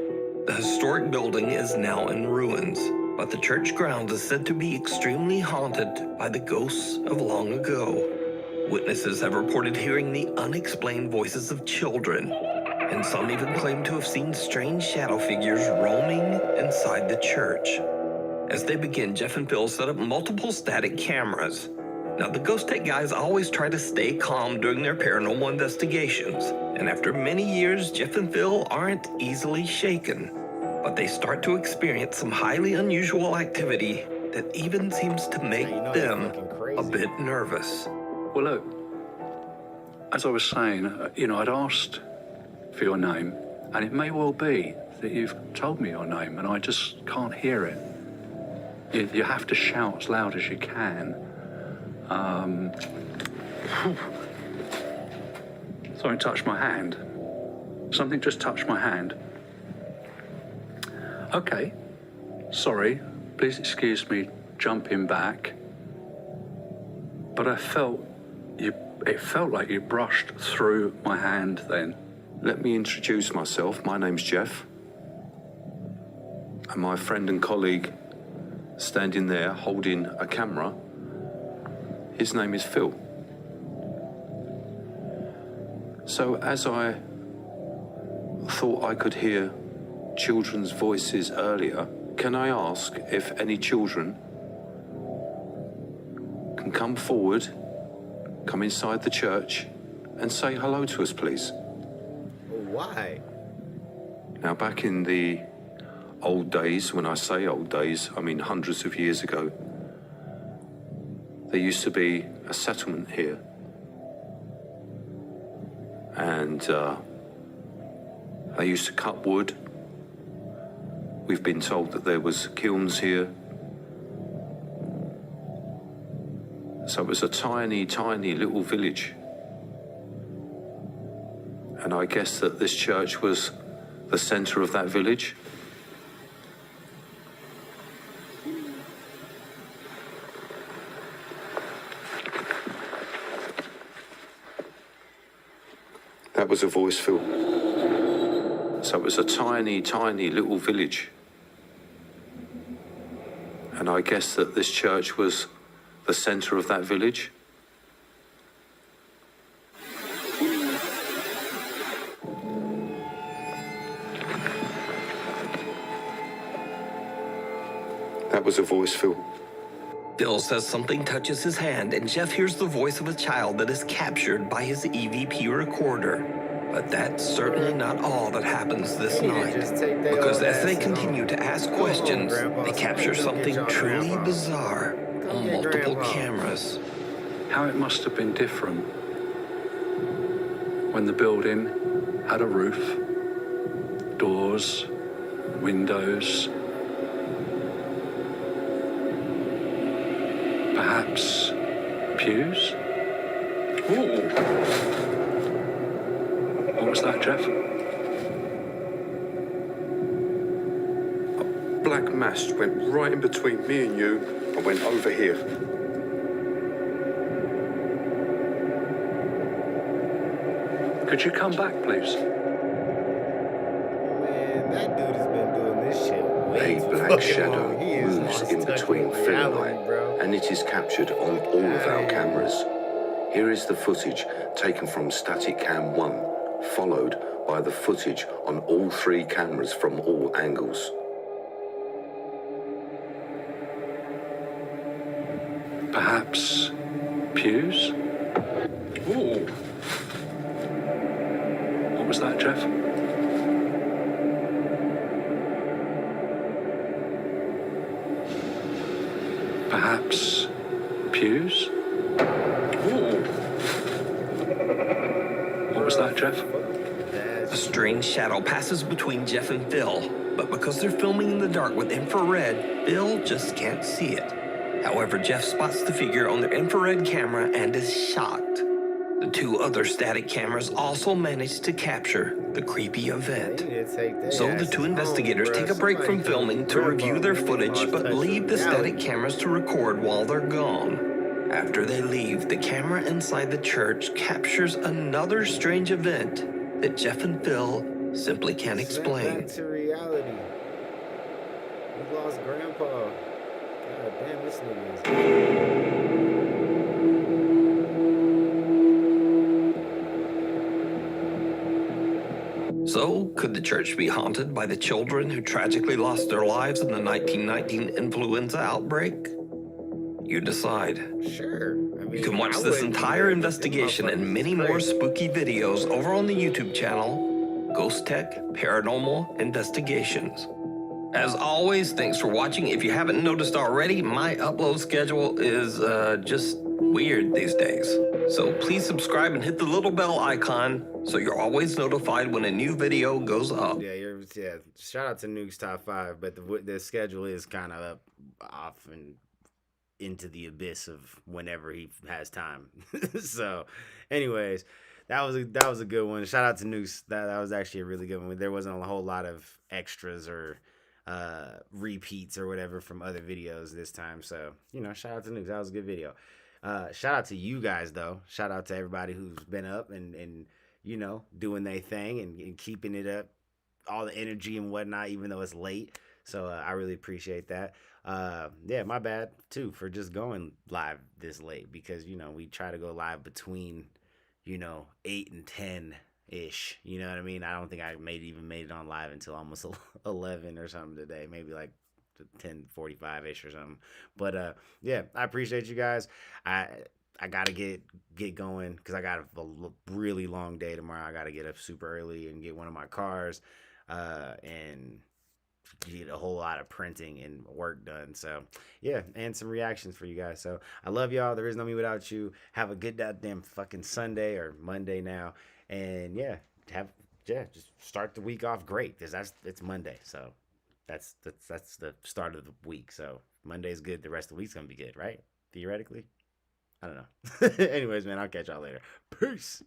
Speaker 15: The historic building is now in ruins, but the church grounds is said to be extremely haunted by the ghosts of long ago. Witnesses have reported hearing the unexplained voices of children, and some even claim to have seen strange shadow figures roaming inside the church. As they begin, Jeff and Phil set up multiple static cameras. Now, the Ghost Tech guys always try to stay calm during their paranormal investigations, and after many years, Jeff and Phil aren't easily shaken. But they start to experience some highly unusual activity that even seems to make them a bit nervous.
Speaker 19: Well, look, as I was saying, I'd asked for your name, and it may well be that you've told me your name, and I just can't hear it. You have to shout as loud as you can. Something touched my hand. Something just touched my hand. Okay, sorry, please excuse me jumping back, but it felt like you brushed through my hand then.
Speaker 20: Let me introduce myself. My name's Jeff. And my friend and colleague standing there holding a camera, his name is Phil. So as I thought I could hear children's voices earlier, can I ask if any children can come forward, come inside the church and say hello to us, please?
Speaker 1: Why?
Speaker 20: Now, back in the old days, when I say old days, I mean hundreds of years ago, there used to be a settlement here. And they used to cut wood. We've been told that there was kilns here. So it was a tiny, tiny little village. And I guess that this church was the center of that village. That was a voice, Phil. So it was a tiny, tiny little village. And I guess that this church was the center of that village. That was a voice, Phil.
Speaker 15: Phil says something touches his hand, and Jeff hears the voice of a child that is captured by his EVP recorder. But that's certainly not all that happens this night. Because as they continue to ask questions, they capture something truly bizarre on multiple cameras.
Speaker 19: How it must have been different when the building had a roof, doors, windows, perhaps pews? Ooh. What was that, Jeff?
Speaker 20: A black mass went right in between me and you and went over here.
Speaker 19: Could you come back, please?
Speaker 1: Man, that dude has been doing this shit way
Speaker 20: A
Speaker 1: too
Speaker 20: black
Speaker 1: fucking
Speaker 20: shadow
Speaker 1: long. He is
Speaker 20: moves
Speaker 1: lost
Speaker 20: in
Speaker 1: touch
Speaker 20: between
Speaker 1: with
Speaker 20: Phil and
Speaker 1: reality,
Speaker 20: I,
Speaker 1: bro.
Speaker 20: and it is captured on all of our cameras. Here is the footage taken from static cam 1, followed by the footage on all 3 cameras from all angles.
Speaker 19: Perhaps pews? Ooh. What was that, Jeff? Perhaps pews? Ooh. What was that, Jeff?
Speaker 15: A strange shadow passes between Jeff and Phil, but because they're filming in the dark with infrared, Phil just can't see it. However, Jeff spots the figure on their infrared camera and is shocked. The two other static cameras also managed to capture the creepy event. So the two investigators take a break from filming to review their footage, but leave the static cameras to record while they're gone. After they leave, the camera inside the church captures another strange event that Jeff and Phil simply can't explain.
Speaker 1: Back to reality. We lost Grandpa. God damn, this nigga is.
Speaker 15: So, could the church be haunted by the children who tragically lost their lives in the 1919 influenza outbreak? You decide.
Speaker 1: Sure. I mean,
Speaker 15: You can watch this entire investigation and many more spooky videos over on the YouTube channel, Ghost Tech Paranormal Investigations. As always, thanks for watching. If you haven't noticed already, my upload schedule is just weird these days. So please subscribe and hit the little bell icon so you're always notified when a new video goes up.
Speaker 1: Yeah, shout out to Nuke's Top 5, but the schedule is kind of up, off, and into the abyss of whenever he has time. So, anyways, that was a good one. Shout out to Nuke's. That was actually a really good one. There wasn't a whole lot of extras or repeats or whatever from other videos this time. So, shout out to Nuke's. That was a good video. Shout out to you guys, though. Shout out to everybody who's been up and doing their thing and keeping it up, all the energy and whatnot, even though it's late. So I really appreciate that. Yeah, my bad too for just going live this late, because we try to go live between 8 and 10 ish. You know what I mean? I don't think I even made it on live until almost 11 or something today. Maybe like 10:45 ish or something. But yeah, I appreciate you guys. I gotta get going because I got a really long day tomorrow. I gotta get up super early and get one of my cars and get a whole lot of printing and work done. So yeah, and some reactions for you guys. So I love y'all. There is no me without you. Have a good goddamn fucking Sunday or Monday now. And yeah, just start the week off great, because it's Monday. So that's the start of the week. So Monday's good. The rest of the week's gonna be good, right? Theoretically. I don't know. Anyways, man, I'll catch y'all later. Peace.